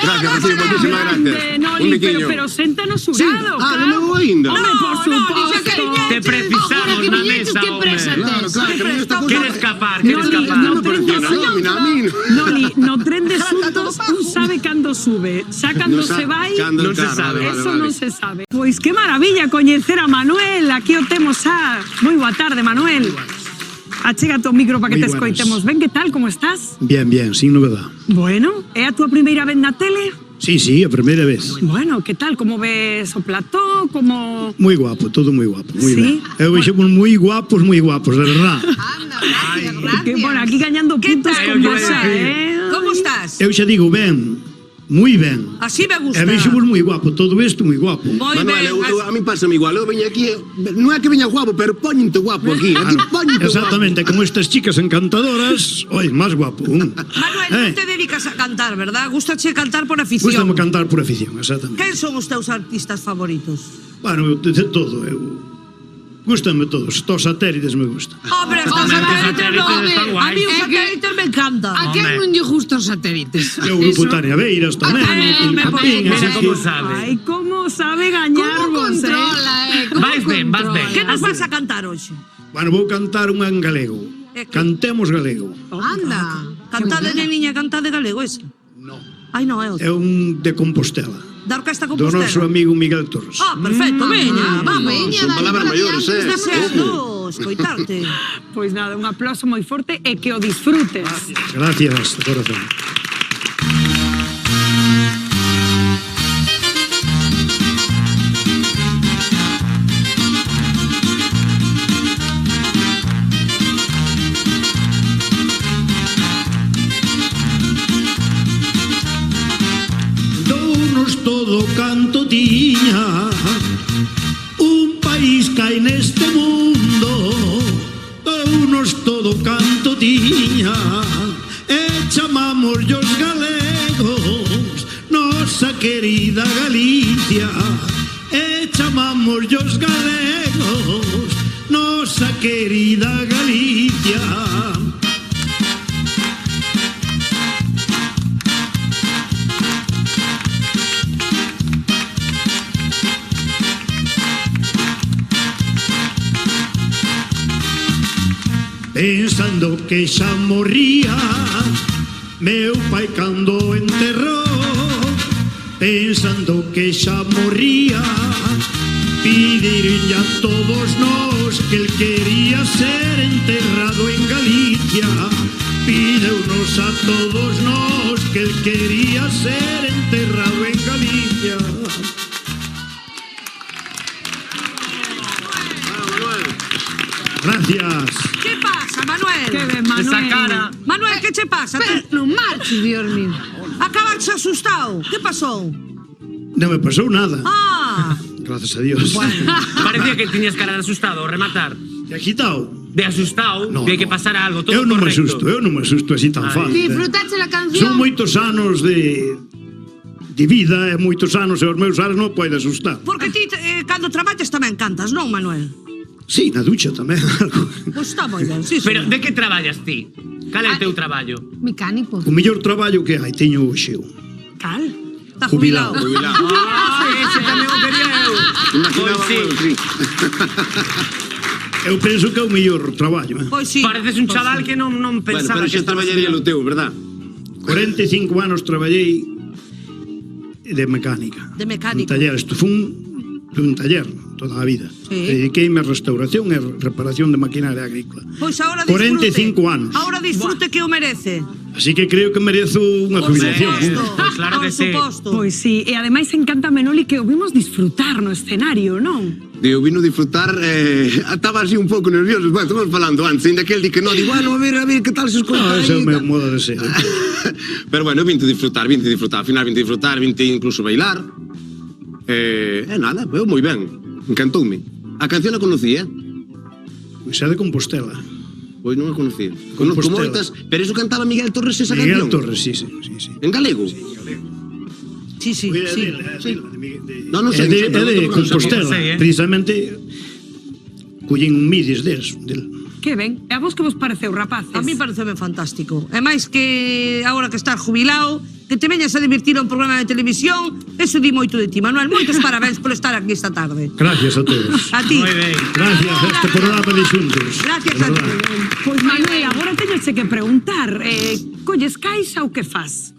Gracias, Rocío, moitísimas gracias. Noli, Un biquiño. pero séntanos surado. Ah, non me vou ainda. Hombre, por suposto. Te precisamos na mesa, hombre. Claro, que a mí esta cousa... Quere escapar, quere Noli, escapar. no tren de nómina, a mí no. Noli, no tren de asuntos un sabe cando sube, xa cando Non sa- se vai, cando Non se encarga, sabe. vale, eso vale. non se sabe. Pois que maravilla coñecer a Manuel, aquí o temos xa. Moi boa tarde, Manuel. Achega o micro para que Moi te buenas. escoitemos. Ben, que tal, como estás? Bien, bien, sin novedad. Bueno, é a túa primeira vez na tele? Sí, sí, a primeira vez. Bueno, que tal, como ves o plató, como... Moi guapo, todo moi guapo, moi Sí? ben. Eu vexemos moi guapos, de verdad. Que, bueno, aquí gañando puntos con vos, Como estás? Eu xa digo ben, moi ben. Así me gusta. E vexemos moi guapo, todo isto moi guapo. Manuel, a mí pásame igual. Eu veño aquí, non é que veña guapo, pero poñente guapo aquí. Aquí poñente guapo. Exactamente, como estas chicas encantadoras, oi, máis guapo. Manuel, non te dedicas a cantar, verdad? Gústache cantar por afición. Gústame cantar por afición, exactamente. Quen son os teus artistas favoritos? Bueno, de todo, eu... Gústame todos, todos satélites me gustan. Hombre, os satélites non. A mí os satélites me encantan. A quen non lle gustan os satélites? Eu grupo Tania Beiras tamén. Mira como sabe. Ai, como sabe gañarvos, Vais ben, vas ben. Que nos vas a cantar hoxe? Bueno, vou cantar unha en galego. Cantemos galego. Anda. Cantade, neniña, cantade galego ese. No. Ai, non, é outro. É un de Compostela. Da Orquesta Do Compostela. noso amigo Miguel Torres. Ah, perfecto, veña, vamos. Son palabras maiores, Deseando escoitarte. Pois nada, un aplauso moi forte e que o disfrutes. Gracias, de corazón. Dounos todo canto tiña, un país cae neste mundo. Dounos todo canto tiña, e chamamos os galegos, nosa querida Galicia. E chamamos os galegos, nosa querida Galicia. Pensando que xa morría meu pai cando enterrou. Pensando que xa morría, pidirlle a todos nós que el quería ser enterrado en Galicia. Pideunos a todos nós que el quería ser enterrado en Galicia. Gracias. Que pasa, Manuel? Que ben, Manuel. Esa cara. Manuel, que che pasa? Non marches, Dios mío. Acabaxe asustado. Que pasou? Non me pasou nada. Ah, Gracias a Dios. Parecía que tiñas cara de asustado, rematar. Te agitado. de asustado, de que pasara algo, todo eu non me correcto. asusto así tan fácil. Disfrutaste la canción. Son moitos anos de vida e moitos anos e os meus anos non pode asustar. Porque ti, cando traballas tamén cantas, non, Manuel? Sí, na ducha tamén algo. Pois está moi ben, sí, Pero de que traballas ti? Cal é o teu traballo? Mecánico. O mellor traballo que hai, teño hoxe eu. Cal? Está Jubilado. jubilado. Ese tamén o quería eu. Imaginaba sí. sí. Eu penso que é o mellor traballo. Pois sí. Pareces un chaval que non Bueno, pensaba pero xa traballaría o teu, verdad? 45 anos traballei de mecánica. De mecánico. Un taller, isto foi un taller toda a vida. Sí. Dediqueime a restauración e reparación de maquinaria agrícola. Pois agora disfrute. 45 anos. Ahora disfrute que o merece. Así que creo que merezo unha jubilación. Pois claro que sí. Pois sí, e ademais encanta Manoli que o vimos disfrutar no escenario, non? Eu vino disfrutar, estaba así un pouco nervioso. Bueno, estamos falando antes, ainda que el di que non, digo, bueno, a ver, que tal se escoita aí. Ese é o meu modo de ser. Pero bueno, vinte disfrutar, al final vinte disfrutar, vinte incluso bailar. Nada, eu moi ben, encantoume. A canción a conocía? Pois é de Compostela. Pois non a conocía. Conozco moitas, pero eso cantaba Miguel Torres esa canción. Miguel Torres, sí. En galego? Sí. Non sei. É de Compostela, precisamente collen un midis del. Que ben. E a vos que vos pareceu, rapaces? A mí pareceume fantástico. E máis que agora que estás jubilado, que te veñas a divertir a un programa de televisión, eso di moito de ti, Manuel. Moitos parabéns por estar aquí esta tarde. Gracias a todos. A ti. Moi ben. Gracias a este programa de xuntos. Gracias a ti. Pois Manuel, agora teñoche que preguntar, colles caixa ou que faz?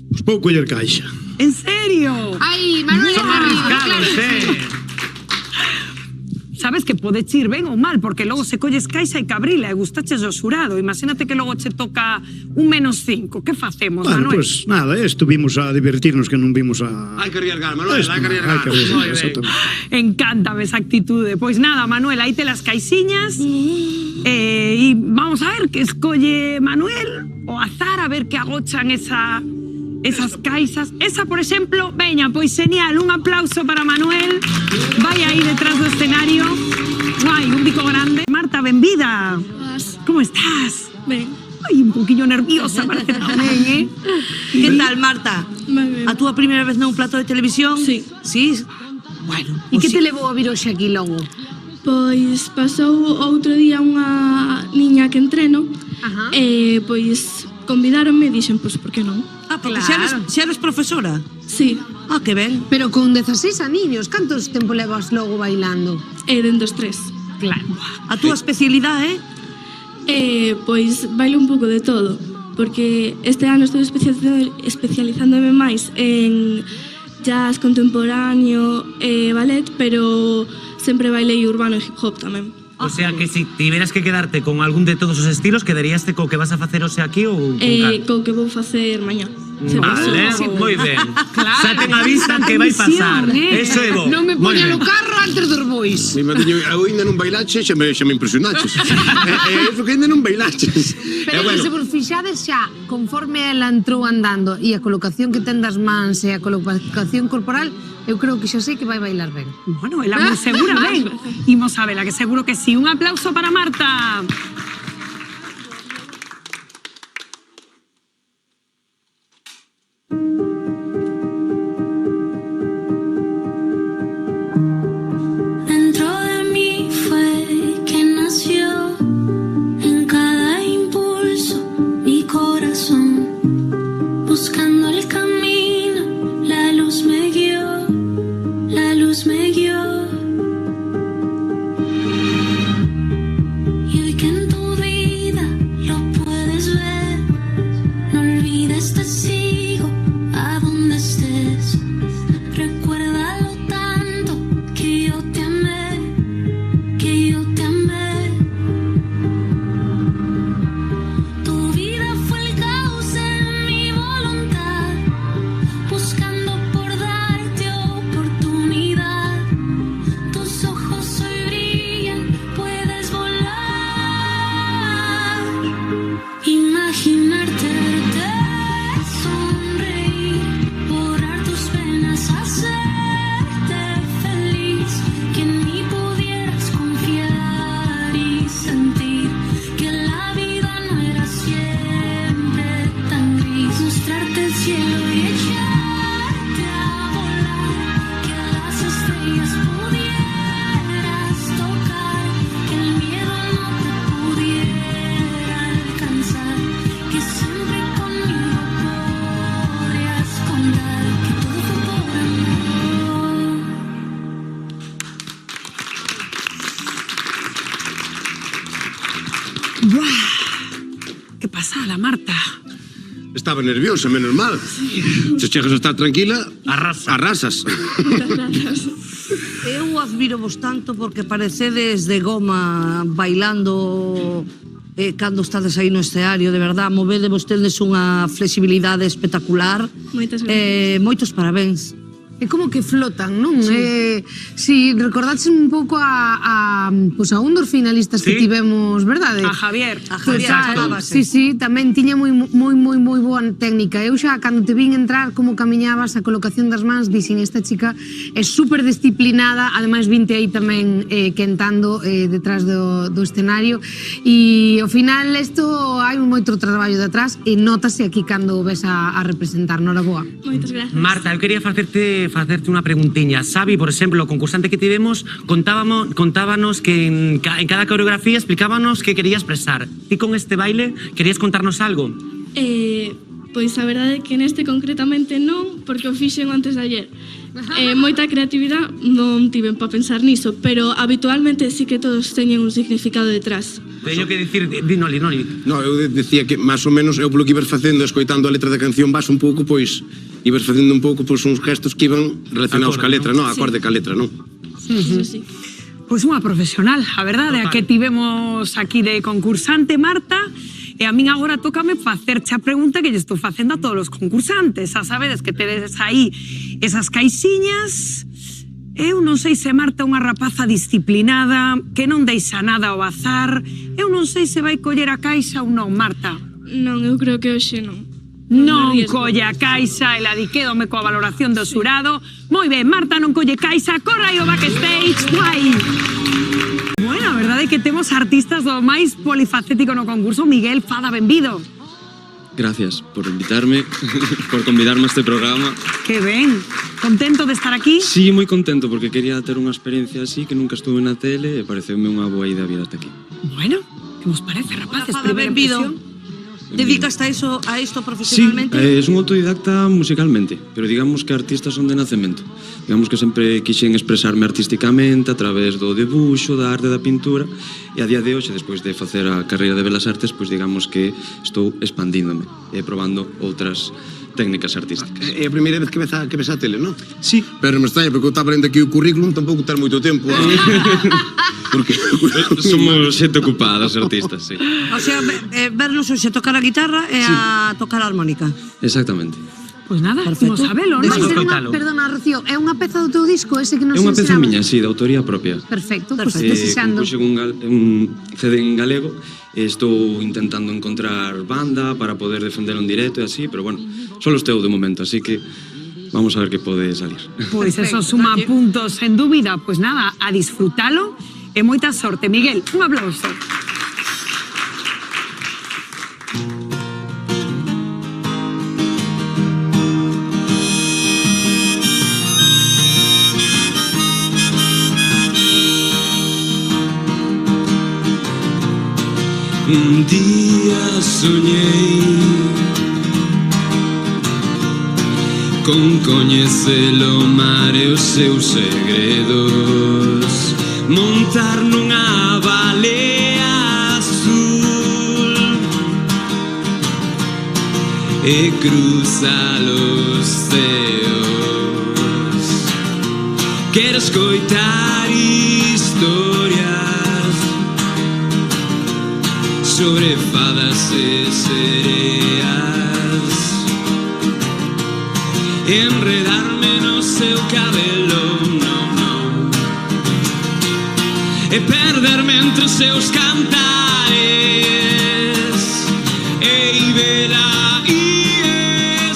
Pois vou coller caixa. En serio? Ay, Manuel, Son arriscados, Sabes que pode ir ben ou mal, porque logo se colles caixa e cabrila e gustaches o xurado. Imagínate que logo che toca un -5. Que facemos, Bueno, Manuel? pois nada, estuvimos a divertirnos que non vimos a... Hai que arriesgar, Manuel, hai que arriesgar. Exactamente. Encántame esa actitude. Pois nada, Manuel, aí te las caixiñas. E vamos a ver que escolle Manuel o azar, a ver que agochan esas caixas. Esa, por exemplo, veña, pois genial, un aplauso para Manuel. Vai aí detrás do escenario. Guai, un bico grande. Marta, benvida. Como estás? Ben. Ai, un poquillo nerviosa, parece tamén, Que tal, Marta? Moi ben. A túa primeira vez nun plato de televisión? Sí. Sí? Bueno. E que te levou a vir hoxe aquí logo? Pois pasou outro día unha niña que entreno Ajá. e pois convidaronme e dixen, pois, por que non? Ah, porque Claro. xa eres profesora? Sí, Ah, que ben. Pero con 16 aniños, cantos tempo levas logo bailando? e dentro dos 3. Claro. A túa especialidade, Pois bailo un pouco de todo, porque este ano estou especializándome máis en jazz contemporáneo e ballet, pero sempre bailei urbano e hip hop tamén. O sea que si tiveras que quedarte con algún de todos os estilos, quedaríaste co que vas a facer hoxe aquí ou con cal? Co que vou facer mañá. Vale, moi ben. Claro. Xa ten avisan que vai pasar. Eso é bo. Non me Moi poña ben. no carro antes dos bois. Mi matiño, eu ainda non bailaches, xa me impresionaches. Eso que ainda non bailaches. Pero bueno, se vos fixades xa, conforme ela entrou andando e a colocación que ten das mans e a colocación corporal, eu creo que xa sei que vai bailar ben. Bueno, ela moi segura, ben. Imos a vela, que seguro que sí. Un aplauso para Marta. Dentro de mí fue que nació en cada impulso mi corazón, buscando el camino, la luz me guió, la luz me guió. Y hoy que entonces estaba nerviosa, menos mal. Se chegas a estar tranquila, arrasas. Eu admiro-vos tanto porque parecedes de goma bailando cando estades aí no escenario, de verdad, movedevos, tendes unha flexibilidade espectacular. Moitas gracias. Moitos parabéns. É como que flotan, non? Sí. Si recordaches un pouco a un dos finalistas que Sí. tivemos, verdade? A Javier. A Javier, Sí, sí, tamén tiña moi boa técnica. Eu xa, cando te vin entrar, como camiñabas, a colocación das mans, dixen, esta chica é super disciplinada, ademais vinte aí tamén quentando detrás do escenario, e ao final isto hai moito traballo detrás e notase aquí cando ves a representar. Noraboa. Moitas gracias. Marta, eu quería facerte unha preguntiña. Xavi, por exemplo, o concursante que tivemos, contábanos que en cada coreografía explicábanos que quería expresar. Ti con este baile querías contarnos algo? Pois a verdade é que neste concretamente non, porque o fixen antes de ayer. Moita creatividade non tiven para pensar niso, pero habitualmente sí que todos teñen un significado detrás. Teño que dicir, Noli. No, eu decía que máis ou menos eu polo que ibas facendo, escoitando a letra da canción, vas un pouco, pois, ibas facendo un pouco pois, uns gestos que iban relacionados ca letra, non? Acorde ca letra, non? Sí. Pois unha profesional, a verdade, a que tivemos aquí de concursante, Marta, e a min agora tócame facerche a pregunta que lle estou facendo a todos os concursantes. Xa sabedes que tedes aí esas caixiñas. Eu non sei se Marta é unha rapaza disciplinada, que non deixa nada ao azar. Eu non sei se vai coller a caixa ou non, Marta. Non, eu creo que hoxe non. Non colle a caixa, e la diquédome coa valoración do xurado. Moi ben, Marta non colle caixa, corra aí o backstage, guai. Bueno, a verdade é que temos artistas do máis polifacético no concurso. Miguel Fada, benvido. Gracias por invitarme, por convidarme a este programa. Que ben, contento de estar aquí? Sí, moi contento, porque quería ter unha experiencia así, que nunca estuve na tele, e pareceume unha boa idea vir ata aquí. Bueno, que vos parece, rapaces? Fada, Primeira benvido. impresión. Dedicaste a isto Sí, profesionalmente? son autodidacta musicalmente, pero digamos que artista son de nacemento. Digamos que sempre quixen expresarme artísticamente a través do debuxo, da arte, da pintura, e a día de hoxe, despois de facer a carreira de Belas Artes, pois digamos que estou expandíndome e probando outras técnicas artísticas. É a primeira vez que ves a tele, non? Sí. Pero me extraña, porque eu estaba lendo aquí o currículum, tampouco ter moito tempo. Porque somos xente ocupada, os artistas, sí. O sea, vernos hoxe tocar a guitarra e a tocar a armónica. Exactamente. Pois nada, Perfecto. vamos a velo, non? Vai ser perdona, Rocío, é unha peza do teu disco ese que nos É unha peza ensinabas? miña, sí, de autoría propia. Perfecto, pois desexando. Compuxen un CD en galego e estou intentando encontrar banda para poder defender un directo e así, pero bueno, solo estou de momento, así que vamos a ver que pode salir. Pois eso suma puntos, sen dúbida. Pois nada, a disfrutalo e moita sorte. Miguel, un aplauso. Un día soñei con coñecer o mar e os seus segredos, montar nunha balea azul e cruzar os ceos. Quero escoitar historias sobre fadas e sereas, enredarme no seu cabelo, non, e perderme entre os seus cantares, e vela e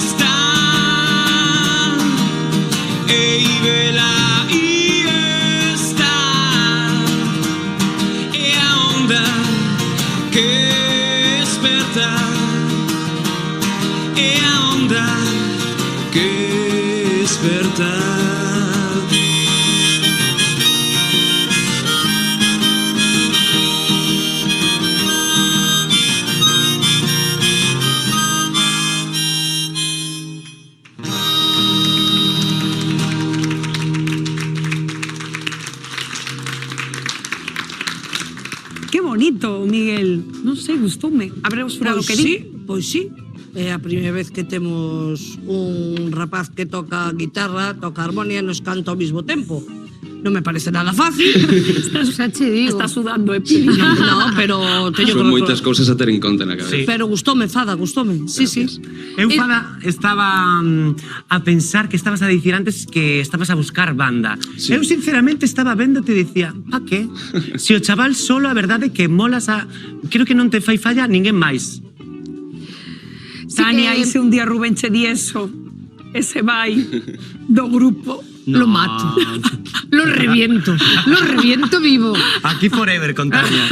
está, e vela e está, e a onda que esperta, é a onda que esperta. Que bonito, Miguel. Non sei, gustoume. Habrá o xurado que di. Pois sí. É a primeira vez que temos un rapaz que toca guitarra, toca armonía e nos canta ao mesmo tempo. Non me parece nada fácil. Xa che digo. Está sudando, No, pero teño Son que moitas cousas a ter en conta na cabeza. Pero gustoume, Fada, gustoume. Sí, sí. Eu, Fada, estaba a pensar que estabas a dicir antes que estabas a buscar banda. Eu, sinceramente, estaba vendo e dicía, pa que? Se o chaval solo, a verdade que molas a... Creo que non te fai falla ninguén máis. Tania, e se un día Rubén che di eso, ese vai do grupo, lo mato. Lo reviento vivo. Aquí forever con Tania.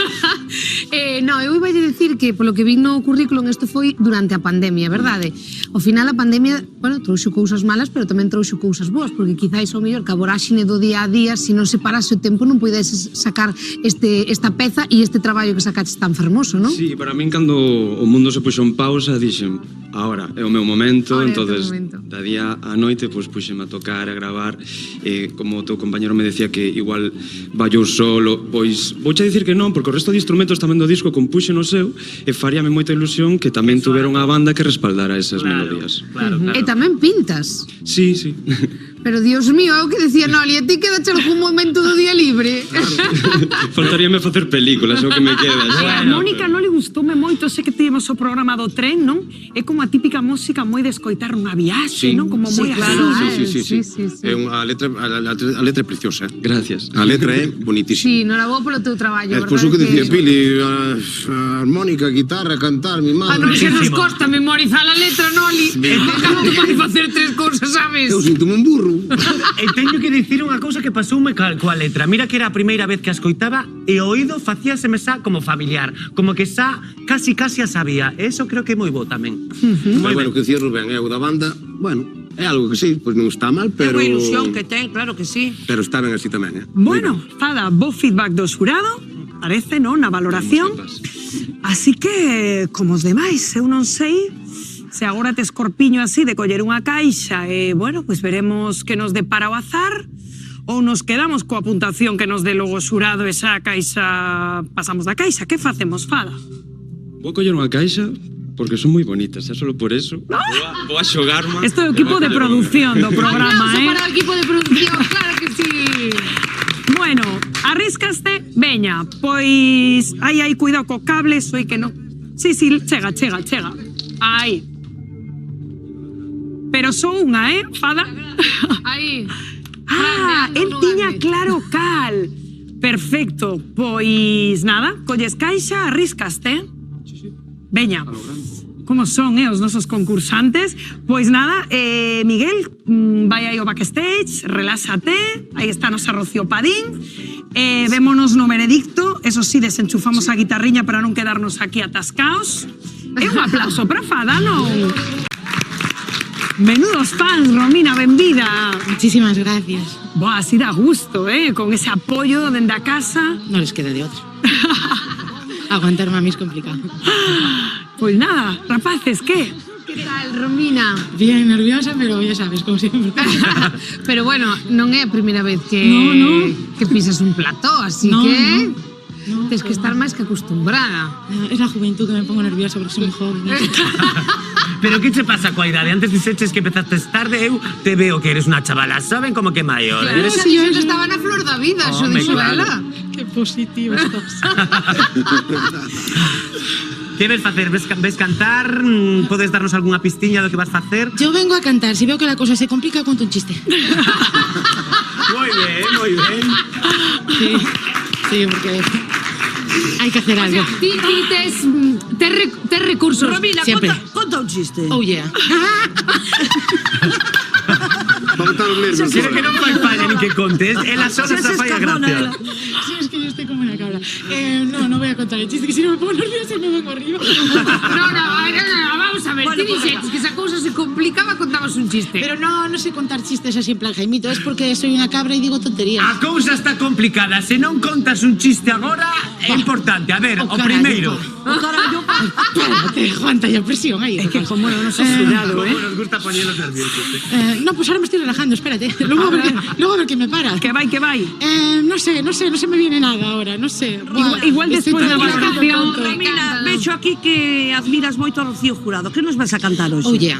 No, eu iba a decir que polo que vi no currículum isto foi durante a pandemia, verdade? Ao final a pandemia, bueno, trouxo cousas malas, pero tamén trouxo cousas boas, porque quizáis ao mellor que a voráxine do día a día, se non se parase o tempo, non poideses sacar esta peza e este traballo que sacaches tan fermoso, non? Sí, para min cando o mundo se puxo en pausa, dixen, ahora é o meu momento, entonces da día á noite pois puxeme a tocar, a gravar, como o teu compañero me decía que igual vai eu solo, pois vouche dicir que non, porque o resto de instrumentos tamén do disco compuxe no seu e faríame moita ilusión que tamén tuvera unha banda que respaldara esas melodías. E tamén pintas. Sí, sí. Pero, Dios mío, é o que decía Noli, a ti quedache algún momento do día libre? Faltaríame facer películas, é o que me queda. A Mónica non le gustoume moito, sei que tivemos o programa do tren, non? É como a típica música moi de escoitar unha viaxe, non? Como moi Sí. É a letra é preciosa. Gracias. A letra é bonitísima. Sí, noraboa polo teu traballo, verdade? Pois o que dicía Pili, a armónica, a guitarra, cantar, mi madre. Non se nos costa memorizar a letra, Noli. Como tu vai facer tres cousas, sabes? Eu sinto-me un burro. E teño que dicir unha cousa que pasoume coa letra. Mira que era a primeira vez que a escoitaba e o oído facíaseme xa como familiar, como que xa casi a sabía. E eso creo que é moi bo tamén. Moi bueno, que dicía Rubén, o da banda, bueno, é algo que sí, pois non está mal, pero... É unha ilusión que ten, claro que sí. Pero está ben así tamén, Bueno, Fada, bo feedback do xurado, parece, non? Na valoración. Así que, como os demais, eu non sei se agora te escorpiño así de coller unha caixa e, bueno, pois veremos que nos depara o azar ou nos quedamos coa puntuación que nos dé logo o xurado e xa a caixa pasamos da caixa. Que facemos, Fada? Vou coller unha caixa porque son moi bonitas, xa solo por eso. Vou a xogarma. Isto é o equipo de produción do programa, Aplauso para o equipo de producción, claro que sí. Bueno, arriscaste? Veña, pois... Ai, cuidado co cable, soy que non... Sí, chega. Aí. Pero só unha, Fada? Aí. El tiña claro cal. Perfecto. Pois nada, colles caixa, arriscaste. Veña. Como son, os nosos concursantes? Pois nada, Miguel, vai aí ao backstage, reláxate, aí está a nosa Rocío Padín, vémonos no veredicto, eso sí, desenchufamos a guitarriña para non quedarnos aquí atascaos. E un aplauso para Fada, non? Menudos fans, Romina, benvida. Muchísimas gracias. Buah, así da gusto, con ese apoyo dende a casa. No les queda de otra. Aguantarme a mí es complicado. Pues nada, rapaces, ¿qué? Que tal, Romina? Bien nerviosa, pero ya sabes, como siempre. Pero bueno, non é a primeira vez que que pisas un plató, así que tens que estar máis que acostumbrada. Es la juventud que me pongo nerviosa porque soy muy joven. Pero que che pasa coa idade? Antes dixeches que empezaste tarde, eu te veo que eres unha chavala, saben como que maior. Claro, xa dixo que estaba na flor da vida, xo dixo ela. Qué positiva estás. Que ves facer? Ves cantar? Podes darnos algunha pistiña do que vas facer? Yo vengo a cantar, si veo que la cosa se complica, cuento un chiste. Muy bien. Sí, porque hay que hacer algo. O sea, ti tes recursos. Romina, siempre. Conta un chiste. Oh, yeah. Quiero que non fai falla ni que contes, ela sola se fai a gracia. Sí, es que yo estoy como una cabra. No voy a contar el chiste, que si no me pongo nerviosa y me vengo arriba. No, vamos a ver, ti dixetes que esa cousa se complicaba, contamos un chiste. Pero no sé contar chistes así en plan Jaimito, es porque soy una cabra y digo tonterías. A cousa está complicada, se non contas un chiste agora, é importante. A ver, o primeiro. Espérate, Juanta, ya presión ahí. Es que como non nos has xurado, Como nos gusta poñerlos nerviosos. No, pues ahora me estoy relajando, espera. espérate. Luego a ver qué me para. Que vai, que vai. No sé, no se me viene nada ahora, no sé. Igual despois da valoración. Romina, vexo aquí que admiras moito a Rocío Jurado. Que nos vas a cantar hoxe? Oye,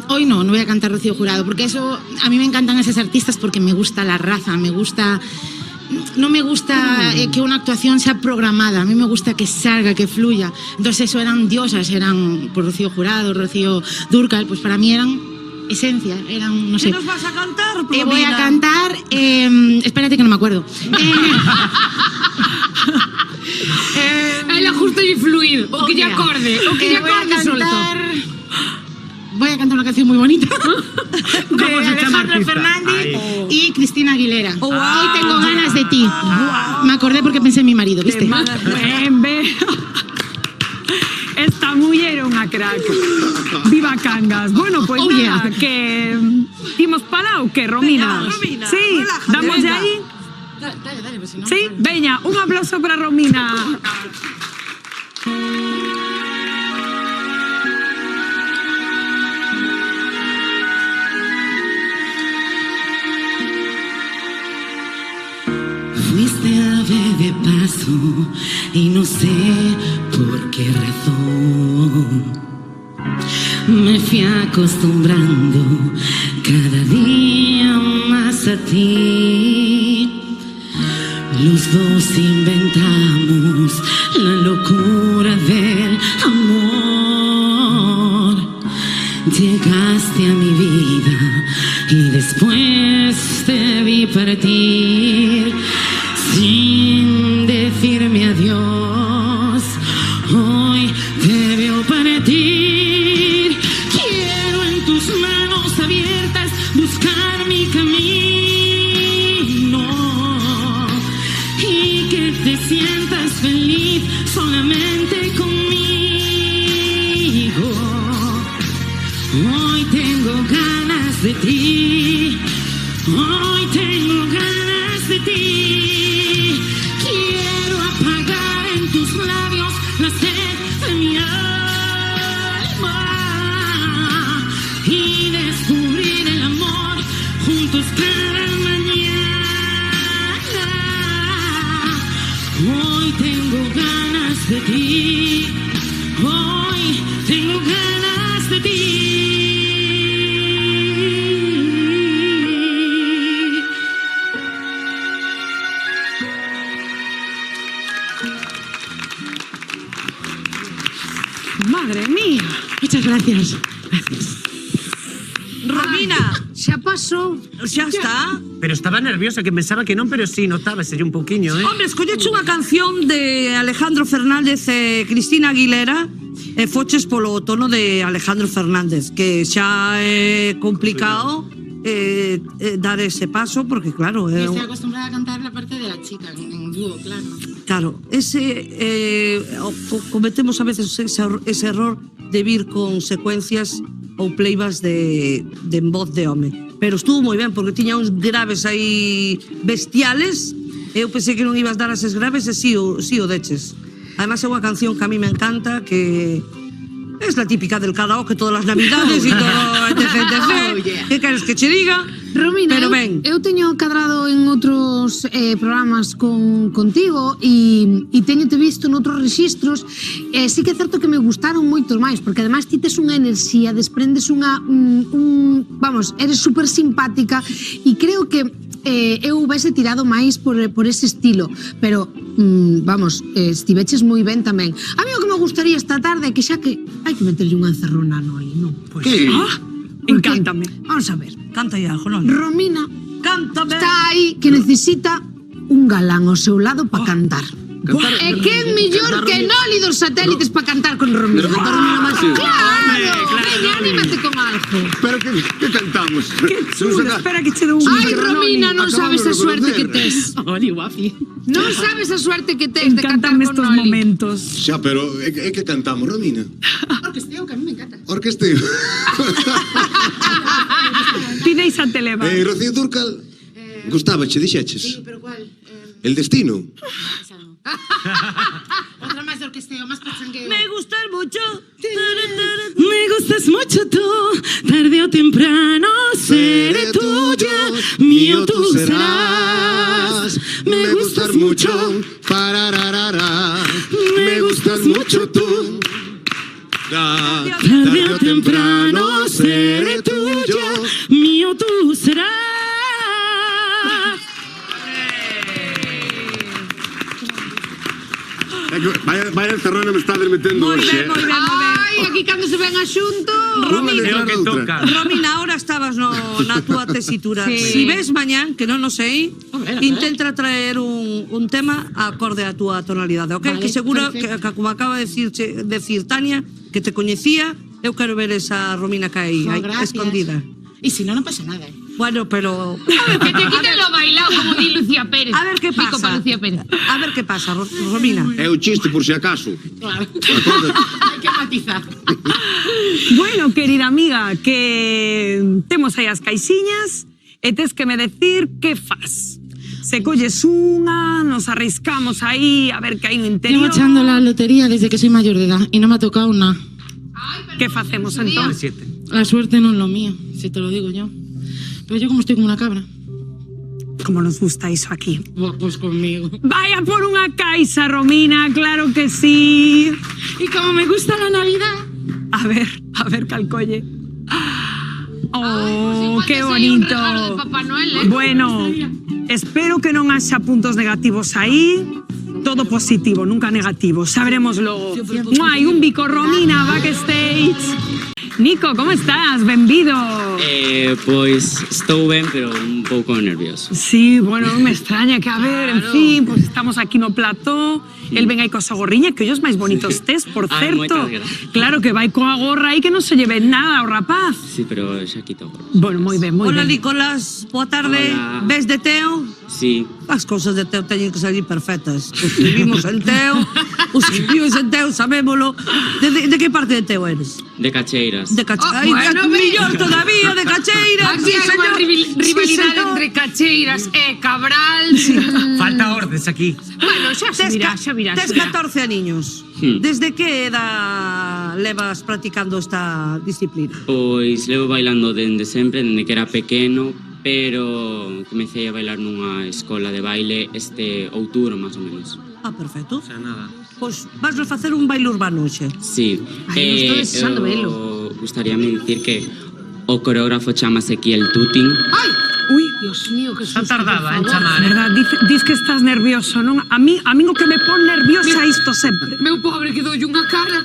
hoy no voy a cantar Rocío Jurado, porque eso, a mí me encantan esas artistas porque me gusta la raza, no me gusta que una actuación sea programada, a mí me gusta que salga, que fluya. Entonces eso eran diosas, eran por Rocío Jurado, Rocío Dúrcal, pues para mí eran esencia, eran, no sé. ¿Qué nos vas a cantar, voy a cantar, espérate que no me acuerdo. El ajuste y fluir, o que lle acorde, solto. Voy a cantar una canción muy bonita de se llama Alejandro artista? Fernández Ay. y Cristina Aguilera. Hoy tengo ganas de ti. Me acordé porque pensé en mi marido, ¿viste? Esta muller é unha crack. Viva Cangas. Bueno, pues nada, que imos para o que, Romina? Venga, Romina, sí, relájate, damos de venga. aí. Dale, pues si no. Sí, veña, un aplauso para Romina. Fuiste ave de paso y no sé por qué razón me fui acostumbrando cada día más a ti. Los dos inventamos la locura del amor. Llegaste a mi vida y después te vi partir sin decirme adiós. Hoy te veo partir. Quiero en tus manos abiertas buscar mi camino y que te sientas feliz solamente conmigo. Hoy tengo ganas de ti. Hoy tengo ganas de ti. Quiero apagar en tus labios la sed de mi alma y descubrir el amor juntos cada mañana. Hoy tengo ganas de ti. Hoy tengo ganas de ti. Madre mía. Muchas gracias. Romina, Xa pasou. xa está. Pero estaba nerviosa, que pensaba que non, pero sí, notábase un pouquiño, Hombre, escolleche unha canción de Alejandro Fernández e Cristina Aguilera e foches polo tono de Alejandro Fernández, que xa é complicado dar ese paso, porque claro, Yo estoy acostumbrada a cantar la parte de la chica en dúo, claro. claro, cometemos a veces ese error de vir con secuencias ou playbacks de en voz de home. Pero estuvo moi ben, porque tiña uns graves aí bestiales. Eu pensei que non ibas dar eses graves e sí o deches. Además é unha canción que a mí me encanta, que es la típica del karaoke todas las navidades e todo, etc. Que queres que che diga? Romina, Pero ben. eu teño cadrado en outros programas contigo e teñote visto noutros rexistros. Sí que é certo que me gustaron moitos máis, porque ademais ti tes unha enerxía, desprendes vamos, eres super simpática e creo que eu hubiese tirado máis por ese estilo, pero vamos, estiveches moi ben tamén. A mí o que me gustaría esta tarde é que xa que hai que meterlle unha encerrona a Noli, non? Pues, Encántame. Vamos a ver. Canta aí algo, non? Romina Cántame. está aí que necesita un galán ao seu lado para cantar. E que é mellor que Noli dos satélites para cantar con Romina. Claro, veña, anímate con algo. Pero que cantamos? Que chulo, espera que che dou un Ai, micro, Romina, non Acabamos sabes a de suerte conocer. que tes. Oli, guapi. Non sabes a suerte que tes de cantar Encántame con estos Noli. momentos. Xa, pero é que cantamos, Romina? Orquesteo, que a mí me encanta. Orquesteo. Ti deixate levar. Rocío Dúrcal, gustábache, dixeches? Sí, pero ¿cuál? El destino. Otra más de orquesteo, más pachangueo. Me gustas mucho. Me gustas mucho tú, tarde o temprano seré tuya, mío tú serás. Me gustas mucho, parararara. Me gustas mucho tú. tarde o temprano seré tuyo, mío tú serás. Vaya encerrona me está metendo hoxe. Ai, aquí cando se ven a xunto. Romina, ahora estabas na túa tesitura. Sí. Si ves mañán, que non o sei, intenta traer un tema acorde a túa tonalidade, ok? Vale, Que seguro que perfecto. como acaba de decir Tania, que te coñecía, eu quero ver esa Romina que hai Oh, aí, gracias. escondida. Y si no, no pasa nada. Bueno, pero... Que te quiten lo bailado, como di Lucía Pérez. A ver que Pico pasa. pa Lucía Pérez. A ver que pasa, Romina. É o chiste por si acaso. Claro. Hay que matizar. Bueno, querida amiga, que temos aí as caixiñas e tes que me decir que faz. Se colles unha, nos arriscamos aí a ver que hai no Llevo interior. echando la lotería desde que soy mayor de edad y no me ha tocado nada. Que facemos entón? La suerte no es lo mío, si te lo digo yo. Pero yo como estoy como una cabra. Como nos gusta iso aquí. Pues conmigo. Vaya por unha caixa, Romina, claro que sí. Y como me gusta la Navidad. A ver, calcolle. Oh, Pues qué igual que sei un bonito. regalo de Papá Noel, ¿eh? Bueno, espero que non haxa puntos negativos aí. Todo positivo, nunca negativo. Sabremos logo. Hai un bico, Romina, backstage. Nico, como estás? Benvido. Pois estou ben, pero un pouco nervioso. Sí, bueno, non me extraña que, a ver, en fin, pues estamos aquí no plató, el ven aí coa gorriña, que ollos máis bonitos tes, por Ai, certo. moitas gracias. Claro que vai coa gorra aí que non se lleve nada o rapaz. Sí, pero xa quito agora. Bueno, moi ben, moi Hola, ben. Nicolás, boa tarde. Hola. Ves de Teo? Sí. As cousas de Teo teñen que salir perfectas. Os que vivimos en Teo, os que vivimos en Teo, sabémolo. De que parte de Teo eres? De Cacheiras. De Cacheiras. Oh, bueno, Mellor todavía, de Cacheiras. Aquí hai unha rivalidade señor. entre Cacheiras e Cabral. Falta ordes aquí. Bueno, xa se virá, xa virá. Tes 14 aniños. Hmm. Desde que edad levas practicando esta disciplina? Pois levo bailando dende sempre, dende que era pequeno, pero comecei a bailar nunha escola de baile este outubro, máis ou menos. Ah, perfecto. Xa nada. Pois vas a facer un baile urbano hoxe. Sí. Ai, estou desexando velo. Gustaríame dicir que o coreógrafo chamase Kiel Tutin. Ai, Uy, Dios mío, que Xa susto, tardaba en por favor. chamar, verdad, dis que estás nervioso, non? A mí o que me pon nerviosa isto sempre. Meu pobre quedou unha cara.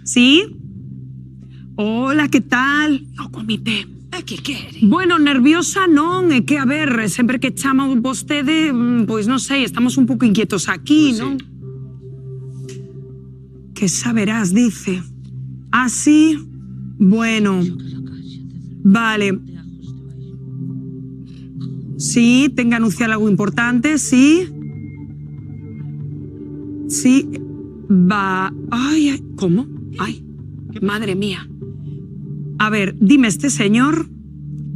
Sí? Hola, que tal? O comité. Que quere? Bueno, nerviosa non, é que, a ver, sempre que chama vostede, pois non sei, estamos un pouco inquietos aquí, non? Que saberás, dice. Ah, sí? Bueno. Vale. Sí, ten que anunciar algo importante, sí. Sí. Va... Ay, ¿cómo? Ay, madre mía. A ver, dime este señor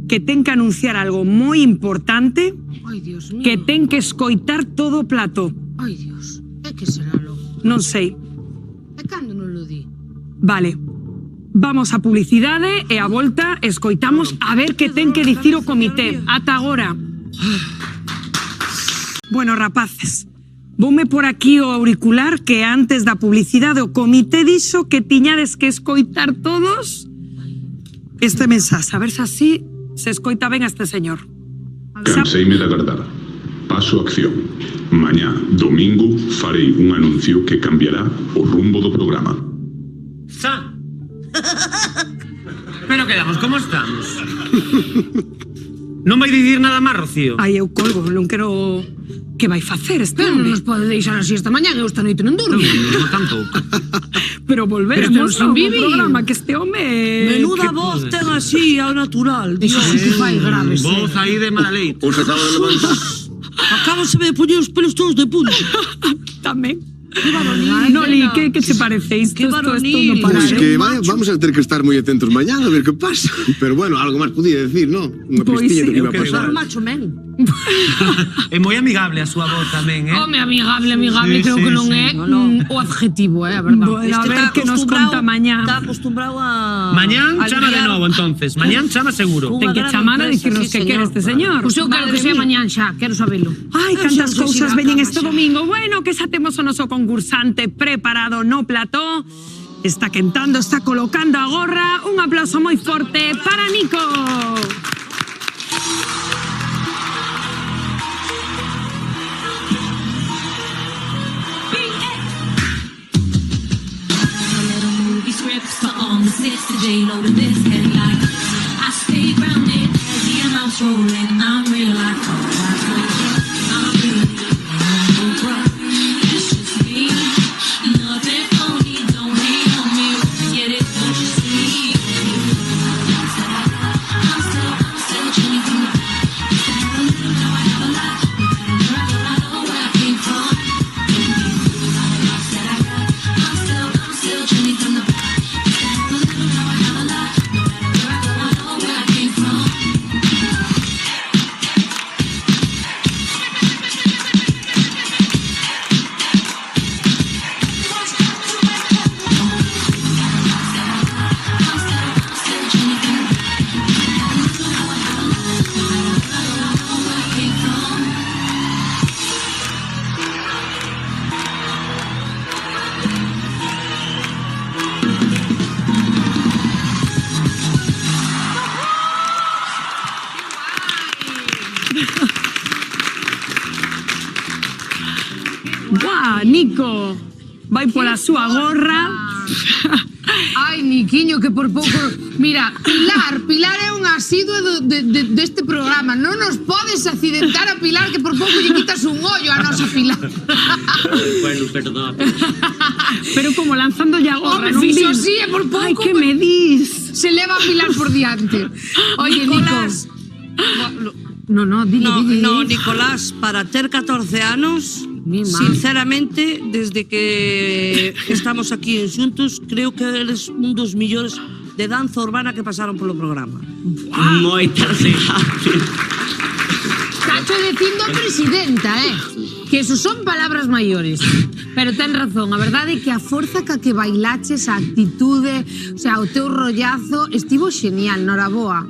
que ten que anunciar algo moi importante, Ai, Dios mío. que ten que escoitar todo o plato. Ai, Dios. É que seralo. Non sei. E cando non lo di? Vale. Vamos a publicidade e a volta escoitamos a ver que ten que dicir o comité. Ata agora. Bueno, rapaces, voume por aquí o auricular que antes da publicidade o comité dixo que tiñades que escoitar todos este mensaxe. A ver se así se escoita ben a este señor. Canseime de agardar. Paso a acción. Mañá, domingo, farei un anuncio que cambiará o rumbo do programa. Xa. Pero quedamos, como estamos? Non vai dicir nada máis, Rocío? Ai, eu colgo, non quero... Que vai facer este Pero non hombre? nos pode deixar así esta mañá, eu esta noite non durmo. Non, tampouco. Pero volveremos Pero isto ao non vive. programa, que este home... Menuda voz ten así ao natural. Iso sí que fai grave, sí. Voz aí de mala leite. Un se acaba de levantar. Acábase de poñer os pelos todos de punta. Tamén. Noli, que te parece isto? Isto non para, Pois que vamos a ter que estar moi atentos mañá a ver que pasa. Pero bueno, algo máis podía decir, non? Unha pistiña do que iba a pasar. Macho men. É moi amigable a súa voz tamén, Home, amigable, creo que non é o adjetivo, a verdad. Bueno, a ver que nos conta mañá. Está acostumbrado a... Mañán chama de novo, entonces. Mañán chama seguro. Ten que chamar a dicirnos que quere este señor. Pois eu quero que sea mañán xa, quero sabelo. Ai, cantas cousas veñen este domingo. Bueno, que xa temos o noso concursante preparado no plató. Está quentando, está colocando a gorra. Un aplauso moi forte para Nico. On the 6th J-Lo to this headline. I stay grounded as the amounts rolling. I'm real like I'm real. It's just me. Nothing phony. Don't hate on me. Get it? Don't you see? I'm still chilling from the back. Now I have a lot. I know where I came from. I'm still chilling from the back. Buah, Nico, vai pola súa gorra. Ai, Niquiño, que por pouco... Mira, Pilar é un asiduo deste programa. Non nos podes accidentar a Pilar, que por pouco lle quitas un ollo a nosa Pilar. Bueno, perdón. Pero como lanzando ya gorra, Home, non fixo dis? así, e por pouco... Ai, que me dis? Se leva a Pilar por diante. Oye, Nicolás. No, Nicolás, para ter 14 anos, sinceramente, desde que estamos aquí en Xuntos, creo que eres un dos millores de danza urbana que pasaron polo programa. Moitas gracias. Cacho dicindo a presidenta, que eso son palabras maiores. Pero ten razón, a verdade é que a forza ca que bailaches, a actitude, o sea, o teu rollazo, estivo genial, noraboa.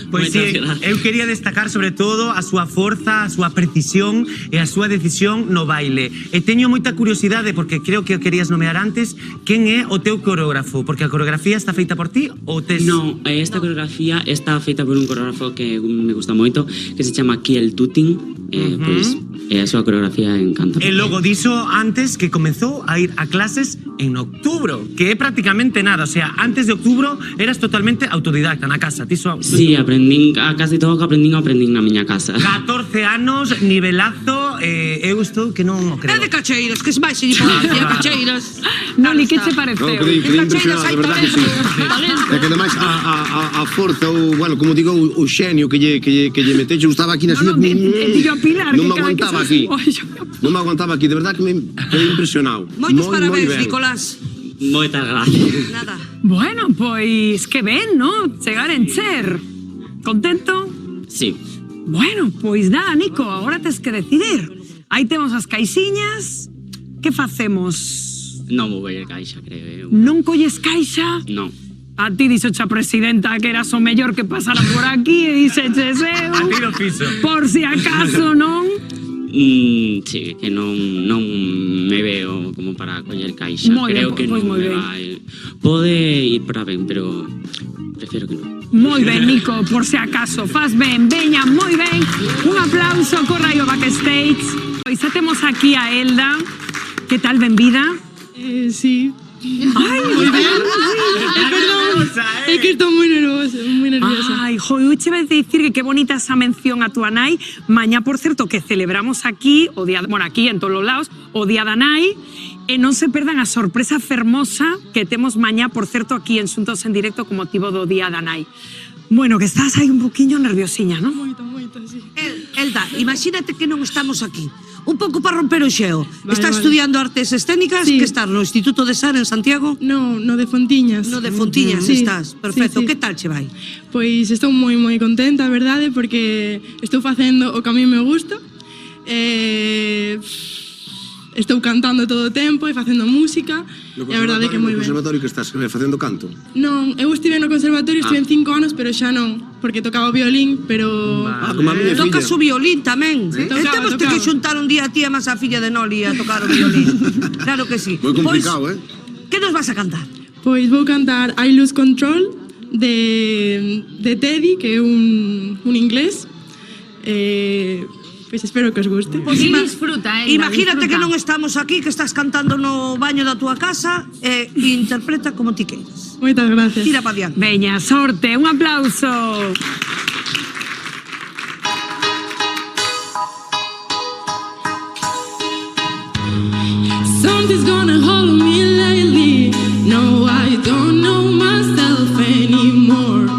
Pois sí, eu quería destacar sobre todo a súa forza, a súa precisión e a súa decisión no baile. E teño moita curiosidade, porque creo que o querías nomear antes, quen é o teu coreógrafo? Porque a coreografía está feita por ti ou tes... No, esta coreografía está feita por un coreógrafo que me gusta moito, que se chama Kiel Tuting. Pois a súa coreografía encanta. E logo diso antes que comezou a ir a clases en outubro, que é prácticamente nada, o sea, antes de outubro eras totalmente autodidacta na casa. Sí, aprendín a casi todo que aprendín na miña casa. 14 anos, nivelazo, eu estou que non o creo. É de cacheiros, que se vai se cacheiros. Noli, que che pareceu? Quedei impresionado, de verdade que sí. E que ademais a forza, bueno, como digo, o xenio que lle meteche, estaba aquí na silla. Pilar, non me aguantaba aquí. Non me aguantaba aquí, de verdade que me quedei impresionado. Moitos parabéns, Nicolás. Moitas gracias. Nada. Bueno, pois que ben, ¿no? Chegar en Cher. Contento? Sí. Bueno, pois nada, Nico, agora tes que decidir. Aí temos as caixiñas. Que facemos? Non vou ver caixa, creo eu. Non colles caixa? Non. A ti dixoche a presidenta que eras o mellor que pasara por aquí e dixeches eu. A ti do piso. Por si acaso, non? Sí, que non me veo como para coller caixa. Moi creo ben, que pois non moi me ben. vai. Pode ir para ben, pero prefiero que non. Moi ben, Nico, por si acaso. Faz ben, veña, moi ben. Un aplauso, corra aí o backstage. Pois xa temos aquí a Elda. Que tal, benvida? Sí. Ai, Muy bien. Perdón, é que estou moi nerviosa, moi nerviosa. Ai, jo, eu che vais dicir que bonita esa mención a túa nai. Mañá, por certo, que celebramos aquí, o día, bueno, aquí en todos os lados, o día da nai. E non se perdan a sorpresa fermosa que temos mañá, por certo, aquí en Xuntos en Directo con motivo do día da nai. Bueno, que estás aí un poquinho nerviosiña, non? Moito, sí. Elda, imagínate que non estamos aquí. un pouco para romper o xeo. Estás estudiando artes escénicas, que estás no Instituto de Sar en Santiago? No de Fontiñas. No de Fontiñas estás, perfecto. Que tal che vai? Pois estou moi contenta, a verdade, porque estou facendo o que a mí me gusta. Estou cantando todo o tempo e facendo música, e a verdade é que moi ben. No conservatorio que estás facendo canto? Non, eu estive no conservatorio, estive en 5 anos, pero xa non, porque tocaba o violín, pero... como a miña filla. Tocas o violín tamén. Temos que xuntar un día a ti e máis a filla de Noli a tocar o violín. Claro que sí. Moi complicado, Que nos vas a cantar? Pois vou cantar I Lose Control de Teddy, que é un inglés. Pois espero que os guste. Pois disfruta, Imagínate que non estamos aquí, que estás cantando no baño da túa casa e interpreta como ti queiras. Moitas gracias. Tira pa diante. Veña, sorte, un aplauso. Something's gonna hold me lately. No, I don't know myself anymore.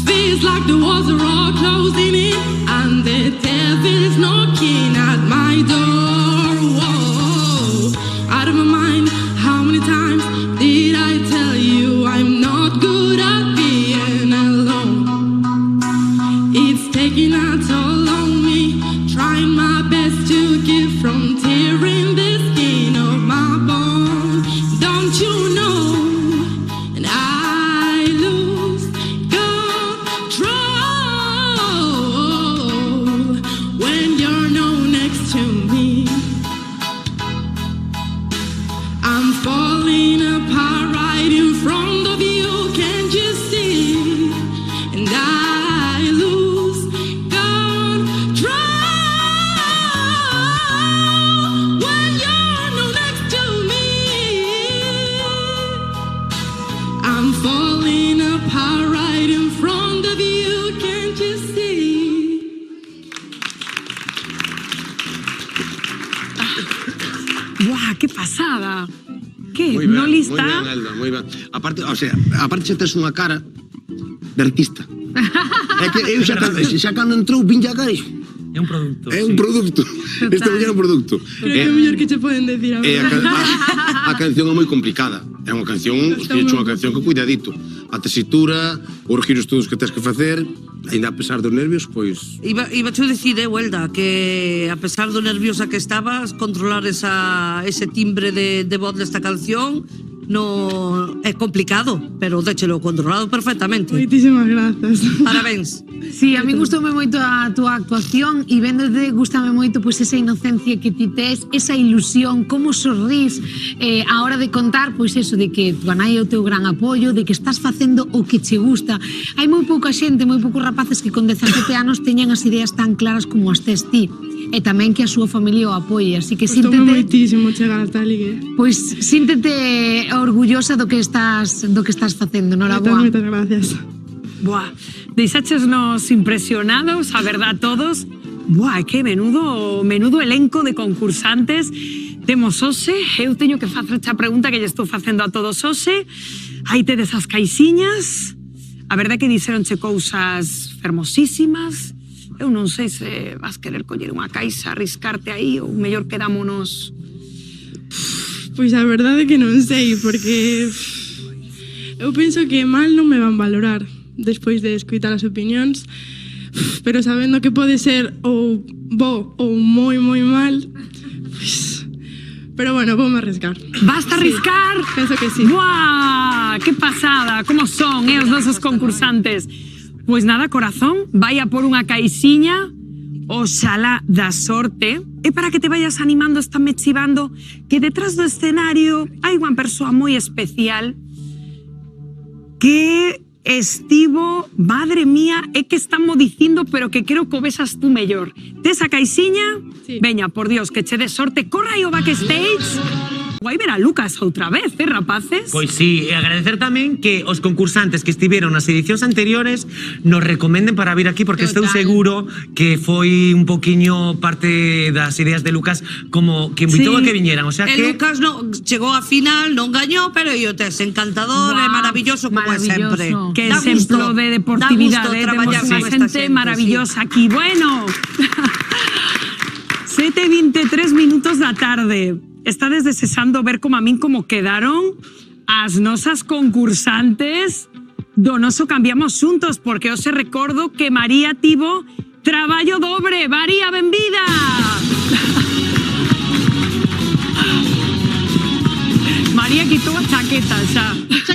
Feels like the walls are all closing in, and the devil's knocking at my door. Whoa, out of my mind. How many times did I tell you I'm not good at being alone? It's taking a toll on me, trying my best to keep from tearing the skin of my bones. Don't you know? And I lose control when you're not next to me. I'm falling apart right in front of you, can't you see? And I lose control when you're not next to me. I'm falling apart right in front of you, can't you see? Buah, qué pasada. Que? Moi ben, No lista? moi ben, Elda, moi ben. Aparte xa tes unha cara de artista. É que eu xa cando entrou vin a cara. É un produto. É un produto. Esta muller é un produto. Creo que é o mellor que che poden decir A canción é moi complicada. É unha canción, unha canción que cuidadito. A tesitura, os giros todos que tens que facer, ainda a pesar dos nervios, pois... Iba a dicir, Welda, que a pesar do nerviosa que estabas, controlar ese timbre de voz desta canción no é complicado, pero déchelo controlado perfectamente. Moitísimas grazas. Parabéns. Sí, a mí gustoume moito a túa actuación e véndote gustame moito pois esa inocencia que ti tes, esa ilusión, como sorrís a hora de contar, pois eso, de que tua nai é o teu gran apoio, de que estás facendo o que che gusta. Hai moi pouca xente, moi poucos rapaces que con 17 anos teñan as ideas tan claras como as tes ti. E tamén que a súa familia o apoie, así que síntete... Gustoume moitísimo chegar ata ali. Pois síntete orgullosa do que estás facendo, noraboa. Moitas gracias. Buah, deixáchesnos impresionados, a verdad, todos. Buah, que menudo elenco de concursantes. Temos hoxe, eu teño que facer a pregunta que lle estou facendo a todos hoxe. Aí tedes as caixiñas. A verdade que dixeronche cousas fermosísimas. Eu non sei se vas querer coller unha caixa, arriscarte aí, ou mellor quedámonos... Pois a verdade é que non sei, porque eu penso que mal non me van valorar despois de escoitar as opinións, pero sabendo que pode ser ou bo ou moi mal, pois... Pero bueno, vou me arriscar. Vas a arriscar? Sí, penso que sí. Buah, que pasada, como son, os nosos concursantes. Pois nada, corazón, vai a por unha caixiña, oxalá da sorte, e para que te vayas animando, estáme chivando que detrás do escenario hai unha persoa moi especial que estivo, madre mía, é que estamos dicindo, pero que creo que o besas tú mellor. Tes a caixiña? Sí. Veña, por Dios, que che de sorte, corra aí o backstage. Vai ver a Lucas outra vez, rapaces? Pois sí, e agradecer tamén que os concursantes que estiveron nas edicións anteriores nos recomenden para vir aquí, porque estou seguro que foi un poquinho parte das ideas de Lucas como que invitou a que viñeran, o sea que... Lucas chegou a final, non gañou, pero yo tes encantador e maravilloso como é sempre. Que exemplo de deportividade, temos unha xente xente maravillosa aquí. Bueno, 7:23 minutos da tarde. Estades desexando ver como a min como quedaron as nosas concursantes do noso Cambiamos Xuntos, porque hoxe recordo que María tivo traballo dobre. María, benvida! María quitou a chaqueta xa.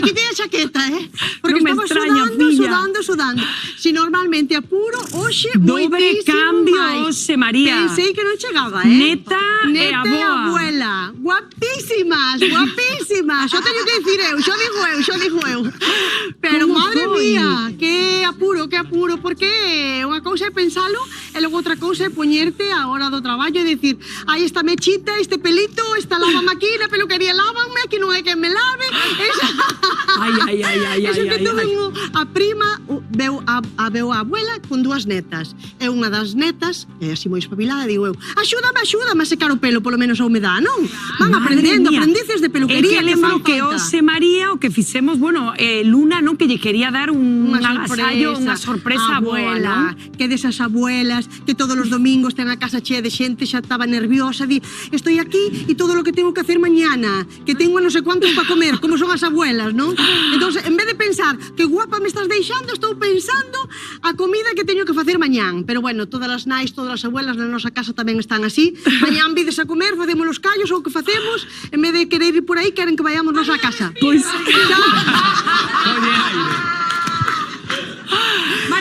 Quitei a chaqueta, porque non me estaba extraña, sudando. Si normalmente apuro, hoxe dobre moitísimo cambio máis. hoxe, María. Pensei que non chegaba, Neta e Neta e aboa. abuela. Guapísimas. Xo teño que dicir eu, xo digo eu. Pero, Como madre foi? mía, que apuro, porque unha cousa é pensalo e logo outra cousa é poñerte a hora do traballo e dicir, ai, esta mechita, este pelito, esta lava máquina, peluquería, lávanme, aquí non hai que me lave. Ai. Eso que tuve a prima veu a abuela con dúas netas. E unha das netas, así moi espabilada, digo eu, axúdame a secar o pelo, polo menos a humedad, non? Van aprendendo, aprendices de peluquería. É que lembro que hoxe, María, o que fixemos, bueno, Luna, non, que lle quería dar un agasallo, unha sorpresa a abuela. Que desas abuelas que todos os domingos ten a casa chea de xente, xa estaba nerviosa, di, estoy aquí e todo lo que tengo que hacer mañana, que tengo non sei cuántos para comer, como son as abuelas, non? Entón, en vez de pensar que guapa me estás deixando, estou pensando a comida que teño que facer mañán. Pero bueno, todas as nais, todas as abuelas na nosa casa tamén están así. Mañán vides a comer, facemos os callos ou o que facemos, en vez de querer ir por aí, queren que vayamos nos a casa. Pois...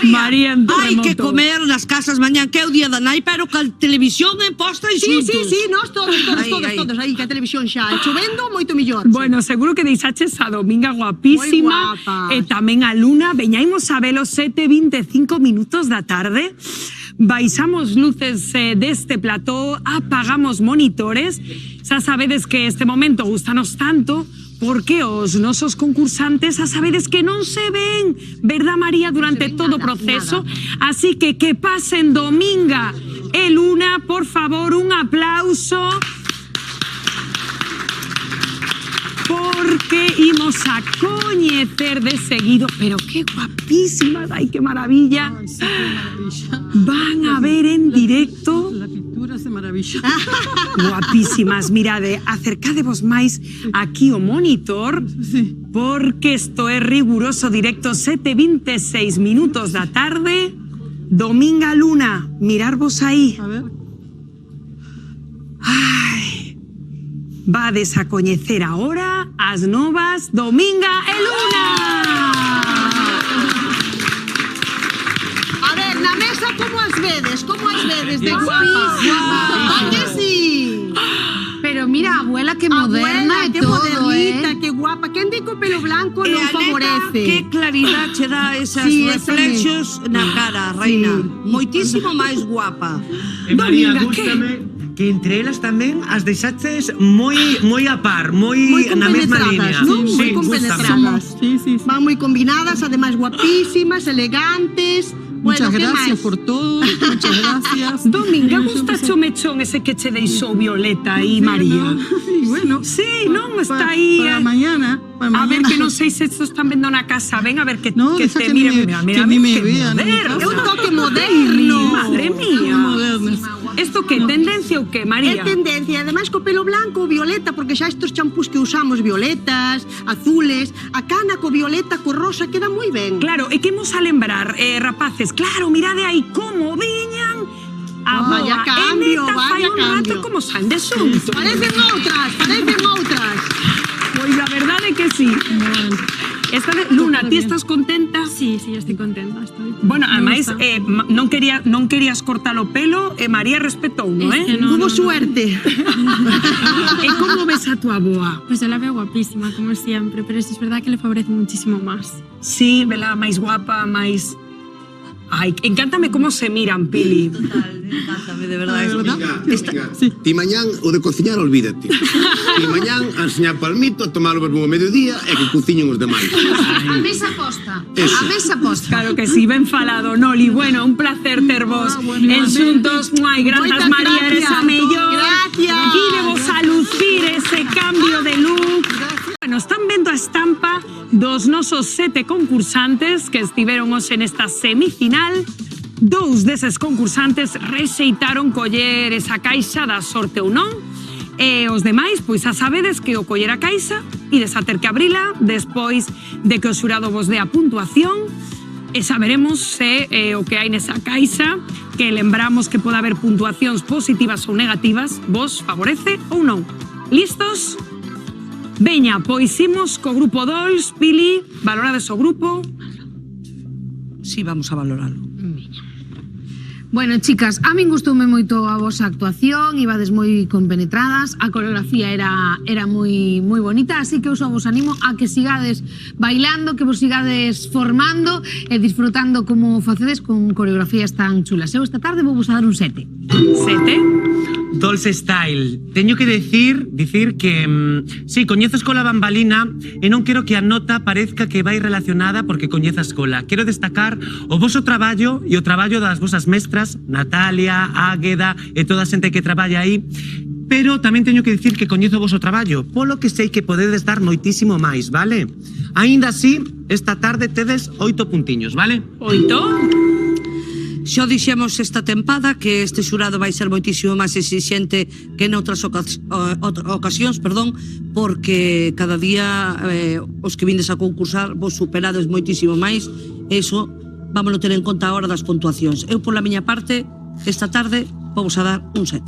María, hai que comer nas casas mañán, que é o día da nai, pero que a televisión é posta en xuntos. Sí, nós todos, aí, que a televisión xa é chovendo moito mellor. Bueno, seguro que deixaches a Dominga guapísima. Moi guapa. E tamén a Luna. Veñaimos a velo 7:25 minutos da tarde. Baixamos luces deste plató, apagamos monitores. Xa sabedes que este momento gustanos tanto porque os nosos concursantes xa sabedes que non se ven, verdad, María, durante todo o proceso. Así que pasen Dominga e Luna, por favor, un aplauso. Porque imos a coñecer de seguido, pero que guapísimas, ai, que maravilla. Van a ver en directo. La pintura se maravilla. Guapísimas, mirade, acercadevos máis aquí o monitor, porque isto é riguroso directo, 7:26 minutos da tarde. Dominga, Luna, mirarvos aí. A ver. Ai, vades a coñecer agora as novas Dominga e Luna. A ver, na mesa como as vedes de guapa. ¿A que sí? Pero mira, abuela, que moderna e que todo, modernita, que guapa. Quen di que o pelo blanco non favorece? Que claridad che dá esas Sí, reflexos na cara, reina. Moitísimo máis guapa. María, gústame que entre elas tamén as deixaches moi a par, moi na mesma línea. ¿no? Sí, Moi compenetradas. gústame. Van moi combinadas, además guapísimas, elegantes. Muchas bueno, gracias por todo, muchas gracias. Dominga, gustache o mechón ese que che deixou Violeta aí, María? Y bueno, sí, non, está aí. Para mañana. A ver, que non sei se esto están vendo na casa. Ven a ver que deja te que miren. ni me- Mira, que ni me que vean en mi moderno. casa. É un toque moderno. Madre mía. modernas. Esto que, tendencia ou que, María? É tendencia, además co pelo blanco, violeta, porque xa estos champús que usamos violetas, azules, a cana co violeta, co rosa, queda moi ben. Claro, e que imos a lembrar, rapaces, claro, mirade aí como viñan a boa. Vaya cambio, E neta, fai vaya un rato cambio. como saen de xunto. Parecen outras. Pois a verdade é que sí. Luna, ti estás contenta? Sí, estoy contenta. Bueno, Me ademais, gusta. non querías cortar o pelo, e María respetou, non, Es que no, Tuvo no, no. suerte. E como ves a tua boa? Pues yo la veo guapísima, como siempre, pero sí es verdad que le favorece muchísimo más. Sí, vela máis guapa, máis... Ai, encántame como se miran, Pili. Encántame, de verdade. Ti mañán o de cociñar olvídate. Ti mañán a enseñar palmito, a tomar o verbo ao mediodía e que cociñen os demais. A mesa posta. Eso. A mesa posta. Claro que sí, ben falado, Noli. Bueno, un placer ter vos en xuntos. Ai, grazas, Moitas María, eres a gracias. mellor. Gracias. Guídevos a lucir ese cambio de look. Bueno, están vendo a estampa dos nosos 7 concursantes que estiveron hoxe nesta semifinal. Dous deses concursantes rexeitaron coller esa caixa da sorte ou non, e os demais, pois xa sabedes que o coller a caixa e a ter que abrila despois de que o xurado vos dé a puntuación e saberemos se o que hai nesa caixa, que lembramos que pode haber puntuacións positivas ou negativas, vos favorece ou non. Listos? Veña, pois imos co grupo 2, Pili, valorades o grupo? Sí, vamos a valoralo. Bueno, chicas, a min gustoume moito a vosa actuación, ibades moi compenetradas, a coreografía era moi bonita, así que eu só vos animo a que sigades bailando, que vos sigades formando e disfrutando como facedes con coreografías tan chulas. Eu esta tarde vou vos a dar un 7. 7? Dolce Style. Teño que dicir que sí, coñezo a escola bambalina e non quero que a nota parezca que vai relacionada porque coñezo a escola. Quero destacar o voso traballo e o traballo das vosas mestras, Natalia, Águeda e toda a xente que traballa aí, pero tamén teño que dicir que coñezo o voso traballo, polo que sei que podedes dar moitísimo máis, vale? Aínda así, esta tarde tedes 8 puntiños, vale? 8? Xo dixemos esta tempada que este xurado vai ser moitísimo máis exixente que noutras ocasións, porque cada día os que vindes a concursar vos superades moitísimo máis, e iso vámonos ter en conta a hora das puntuacións. Eu, pola miña parte, esta tarde vamos a dar un 7.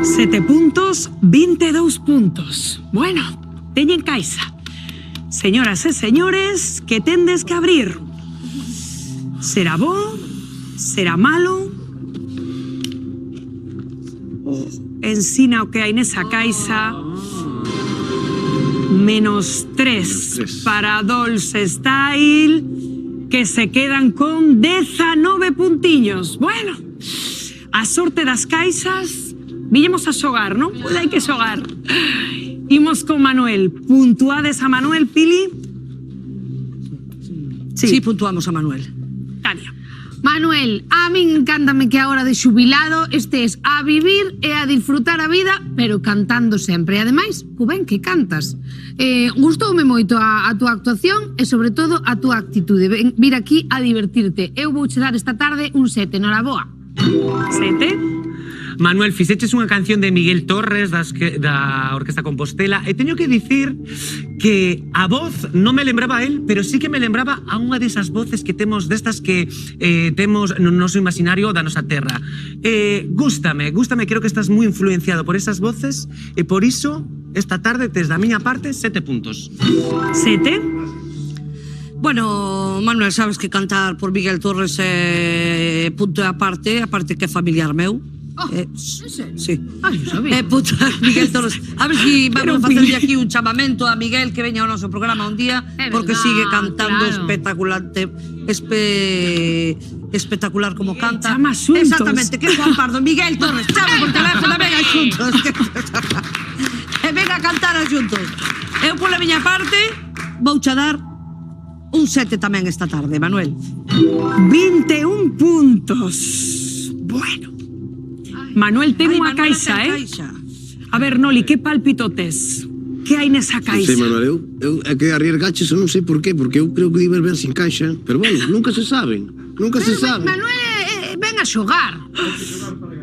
7 puntos, 22 puntos. Bueno, teñen caixa. Señoras e señores, que tendes que abrir? Será bo? Será malo? Ensina o que hai nesa caixa. -3 para Dolce Style, que se quedan con 19 puntiños. Bueno, a sorte das caixas, viñemos a xogar, non? Pois hai que xogar. Imos con Manuel. Puntuades a Manuel, Pili? Sí, puntuamos a Manuel. Tania. Manuel, a min encántame que a hora de xubilado estés a vivir e a disfrutar a vida, pero cantando sempre. E ademais, cu ben que cantas. Gustoume moito a túa actuación e sobre todo a túa actitude. Vir aquí a divertirte. Eu vou che dar esta tarde un 7, noraboa. 7? Manuel, fixeches unha canción de Miguel Torres da Orquesta Compostela e teño que dicir que a voz non me lembraba a él, pero sí que me lembraba a unha desas voces que temos destas que temos no noso imaginario da nosa terra. Gústame, creo que estás moi influenciado por esas voces e por iso esta tarde tes da miña parte 7 puntos. 7? Bueno, Manuel, sabes que cantar por Miguel Torres é punto e aparte que é familiar meu. Sí. Ai, sabía. Puta, Miguel Torres. A ver si vamos a facerle aquí un chamamento a Miguel que veña ao noso programa un día, porque sigue cantando espectacular como canta. Chama xuntos. Exactamente, que é Juan Pardo. Miguel Torres, chama por teléfono, venga xuntos. E venga a cantar a xuntos. Eu, pola miña parte, vou che dar un 7 tamén esta tarde, Manuel. 21 puntos. Bueno. Manuel, ten unha caixa, A ver, Noli, que palpito tes? Que hai nesa caixa? Non sei, Manuel, eu é que arriesgaches, eu non sei por qué, porque eu creo que iba ben sin caixa, pero bueno, nunca se sabe. Manuel, ven a xogar.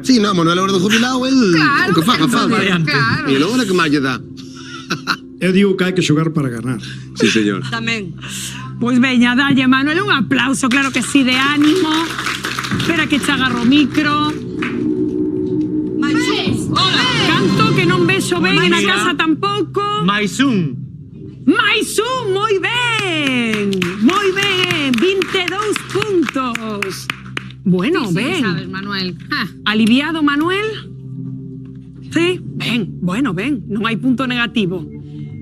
Sí, non, Manuel, a hora do jubilado, el Claro, o que faga. claro. E logo é que máis lle dá. Eu digo que hai que xogar para ganar. Sí, señor. Tamén. Pois veña, dalle, Manuel, un aplauso, claro que sí, de ánimo. Espera que che agarro o micro. Hola, canto que non vexo ben na casa tampouco. Mais un, moi ben. 22 puntos. Bueno, Sí, ben. sabes, Manuel. Aliviado, Manuel? Sí, ben, bueno, ben, non hai punto negativo.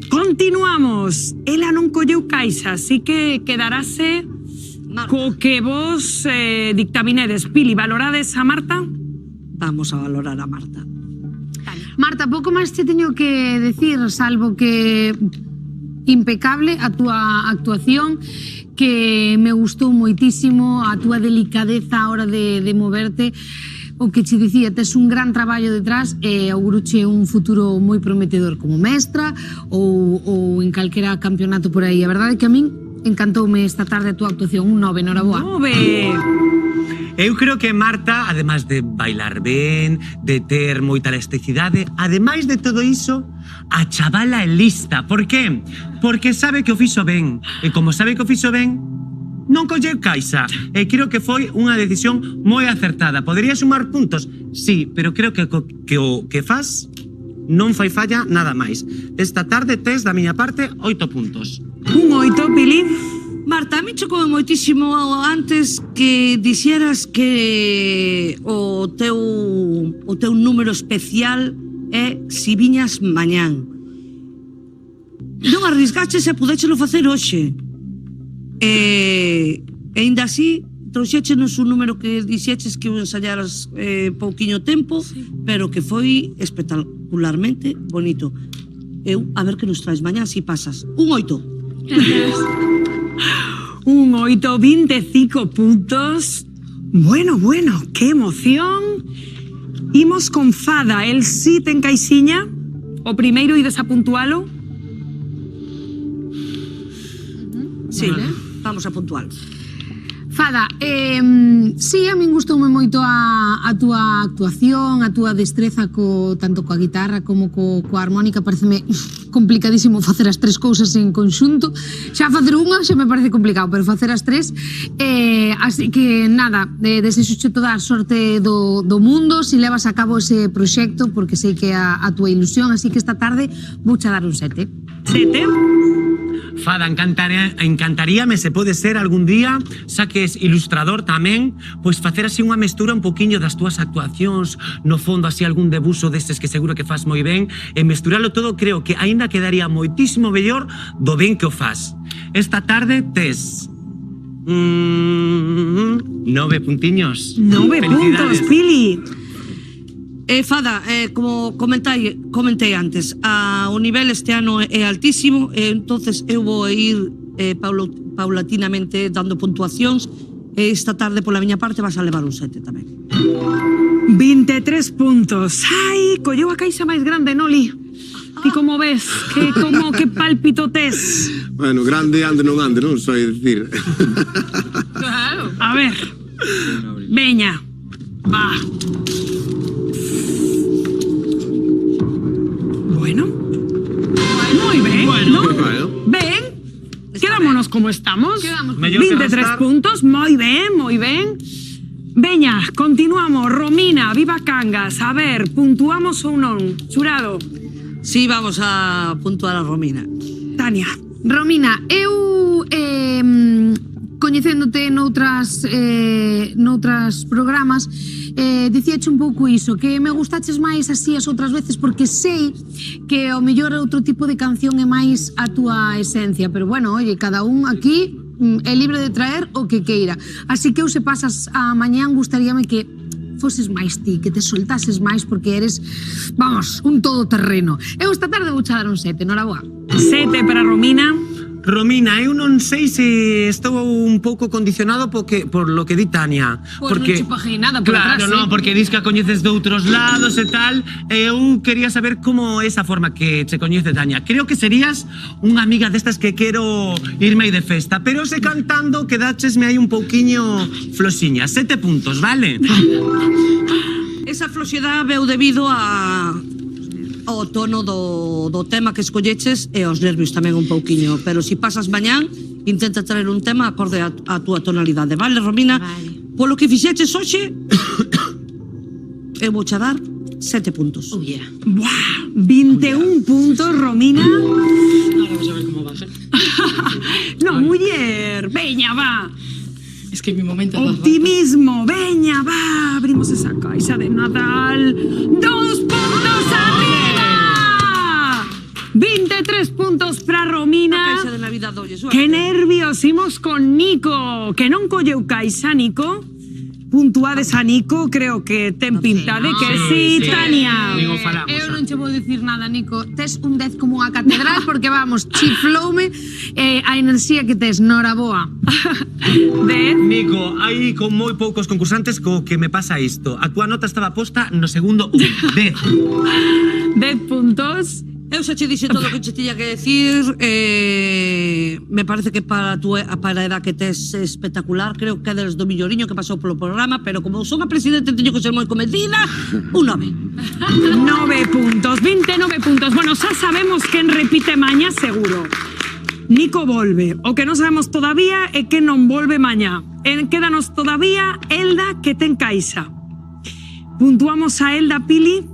Continuamos. Ela non colleu caixa, así que quedarase co que vos dictaminedes. Pili, valorades a Marta? Vamos a valorar a Marta. Marta, pouco máis te teño que decir, salvo que impecable a túa actuación, que me gustou moitísimo a túa delicadeza a hora de moverte. O que che dicía, tes un gran traballo detrás e auguruche un futuro moi prometedor como mestra ou en calquera campeonato por aí. A verdade é que a min encantoume esta tarde a túa actuación, un 9, noraboa. 9. Eu creo que Marta, ademais de bailar ben, de ter moita elasticidade, ademais de todo iso, a chavala é lista. Por qué? Porque sabe que o fixo ben. E como sabe que o fixo ben, non colleu caixa. E creo que foi unha decisión moi acertada. Podería sumar puntos? Sí, pero creo que o que faz non fai falla nada máis. Esta tarde tes da miña parte 8 puntos. Un 8, Pili. Marta, a mí chocou moitísimo antes que dixeras que o teu número especial é si viñas mañán. Non arriscaches e pudéchelo facer hoxe. E ainda así, trouxéchenos un número que dixeches que o ensayaras pouquiño tempo, pero que foi espectacularmente bonito. Eu, a ver que nos traes mañá, si pasas. Un 8. Gracias. Un 8, 25 puntos. Bueno, qué emoción. Imos con Fada, el sí ten caixiña. O primeiro ides a puntualo. Sí, vamos a puntual. Fada, sí, a min gustoume moito a túa actuación, a túa destreza tanto coa guitarra como coa armónica. Pareceme complicadísimo facer as tres cousas en conxunto. Xa facer unha xa me parece complicado, pero facer as tres, así que nada, desexoche toda a sorte do mundo si levas a cabo ese proxecto, porque sei que é a túa ilusión, así que esta tarde vouche dar un 7. 7? Fada, encantaríame, se pode ser algún día, xa que es ilustrador tamén, pois facer así unha mestura un poquinho das túas actuacións, no fondo así algún debuxo destes que seguro que faz moi ben, e mesturalo todo creo que aínda quedaría moitísimo mellor do ben que o faz. Esta tarde tes 9 puntiños. 9 puntos, Pili. Fada, como comentei antes, o nivel este ano é altísimo, entonces eu vou ir paulatinamente dando puntuacións. Esta tarde, pola miña parte, vas a levar un 7 tamén. 23 puntos. Ai, colleu a caixa máis grande, Noli. Ti como ves? Que pálpito tes? Bueno, grande ande non sei dicir. Claro. A ver. Veña. Va. Bueno. Moi ben, ¿no? Ben. Quedámonos como estamos. 23 puntos, moi ben. Veña, continuamos. Romina, viva Cangas. A ver, puntuamos ou non? Xurado. Sí, vamos a puntuar a Romina. Tania. Romina, eu coñecéndote noutras programas, dicíache un pouco iso, que me gustaches máis así as outras veces, porque sei que ao mellor outro tipo de canción é máis a túa esencia, pero bueno, oye, cada un aquí é libre de traer o que queira. Así que eu, se pasas a mañán, gustaríame que foses máis ti, que te soltases máis, porque eres, vamos, un todoterreno. Eu esta tarde vou dar un 7, noraboa. 7 para Romina. Romina, eu non sei se estou un pouco condicionado por lo que di Tania. Porque non che paguei nada por claro, atrás, non, porque dis que a coñeces de outros lados e tal. Eu quería saber como é esa forma que che coñece Tania. Creo que serías unha amiga destas que quero irme aí de festa, pero se cantando quedachesme aí un pouquiño floxiña. 7 puntos, vale? Esa floxidade veu debido ao tono do tema que escolleches e aos nervios tamén un pouquiño, pero si pasas mañán, intenta traer un tema acorde a túa tonalidade, vale, Romina? Vale. Polo que fixeches hoxe, eu vou che dar 7 puntos. Oh, yeah. Buah, 21 puntos, Romina. Ahora vamos a ver cómo baja. No, muller, veña, va. Es que mi momento... Optimismo, veña, va. Abrimos esa caixa de Nadal. 2 puntos arriba. 23 puntos para Romina. Caixa de Navidad, oye, suerte. Que nervios, imos con Nico. Que non colleu caixa, Nico. Puntuades a Nico, creo que ten pinta de que sí, Tania. Eu non che vou dicir nada, Nico. Tes un 10 como unha catedral, porque vamos, chifloume a enerxía que tes, noraboa. Nico, hai con moi poucos concursantes co que me pasa isto. A túa nota estaba posta no segundo 10. 10 puntos. Eu xa che dixe todo o que che tiña que decir. Me parece que para a edad que tes espectacular. Creo que é des do milloriño que pasou polo programa, pero como son a presidente teño que ser moi convencida, un 9. 9 puntos, 29 puntos. Bueno, xa sabemos quen repite mañá seguro. Nico volve. O que non sabemos todavía é que non volve mañá. Quédanos todavía Elda, que ten caixa. Puntuamos a Elda, Pili?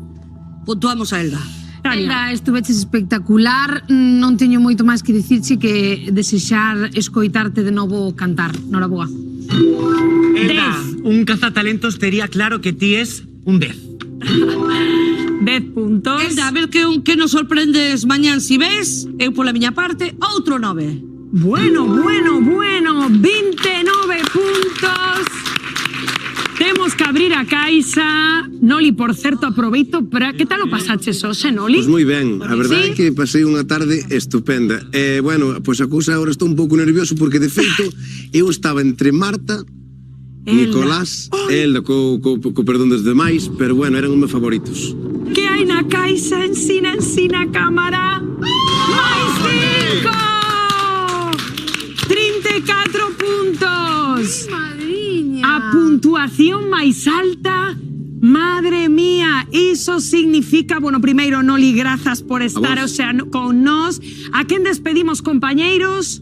Puntuamos a Elda. Elda, estuveches espectacular. Non teño moito máis que dicirche que desexar escoitarte de novo cantar. Noraboa. Elda, un cazatalentos tería claro que ti es un 10. 10 puntos. Elda, a ver que nos sorprendes mañán si ves. Eu pola miña parte, outro 9. Bueno, 29 puntos. Temos que abrir a caixa. Noli, por certo, aproveito para... Que tal o pasaches hoxe, Noli? Pois moi ben, a verdade é que pasei unha tarde estupenda. Bueno, pois a cousa agora estou un pouco nervioso porque, de feito, eu estaba entre Marta, Nicolás e Elda, co perdón dos demais, pero, bueno, eran os meus favoritos. Que hai na caixa? Ensina, cámara. ¡Mais 5! 34 puntos. A puntuación máis alta. Madre mía, iso significa, bueno, primeiro, Noli, grazas por estar, o sea, con nós. A quen despedimos, compañeiros?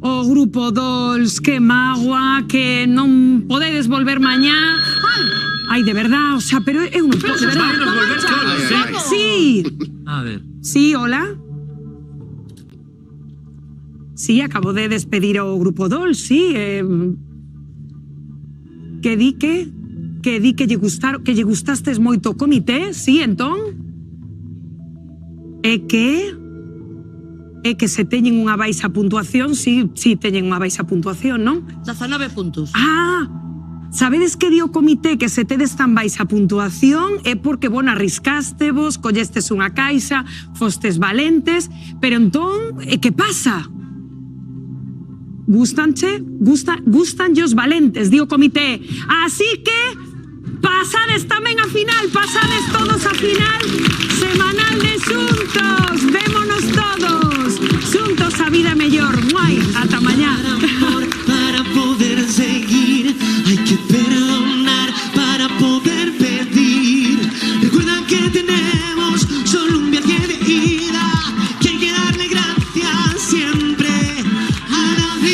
O grupo Dolls, que mágoa, que non podedes volver mañá. Ai, de verdad, o sea, pero eu non podo, de verdad. Sí. A ver. Sí, hola. Sí, acabo de despedir o grupo Dolls, sí. Que di que lle gustastes moito o comité, sí, entón? É que se teñen unha baixa puntuación, sí, teñen unha baixa puntuación, non? 19 puntos. Ah, sabedes que di o comité que se tedes tan baixa puntuación é porque, bueno, arriscástevos, collestes unha caixa, fostes valentes, pero entón, que pasa? Gústanche os valentes, di o comité. Así que pasades tamén a final, pasades todos a final.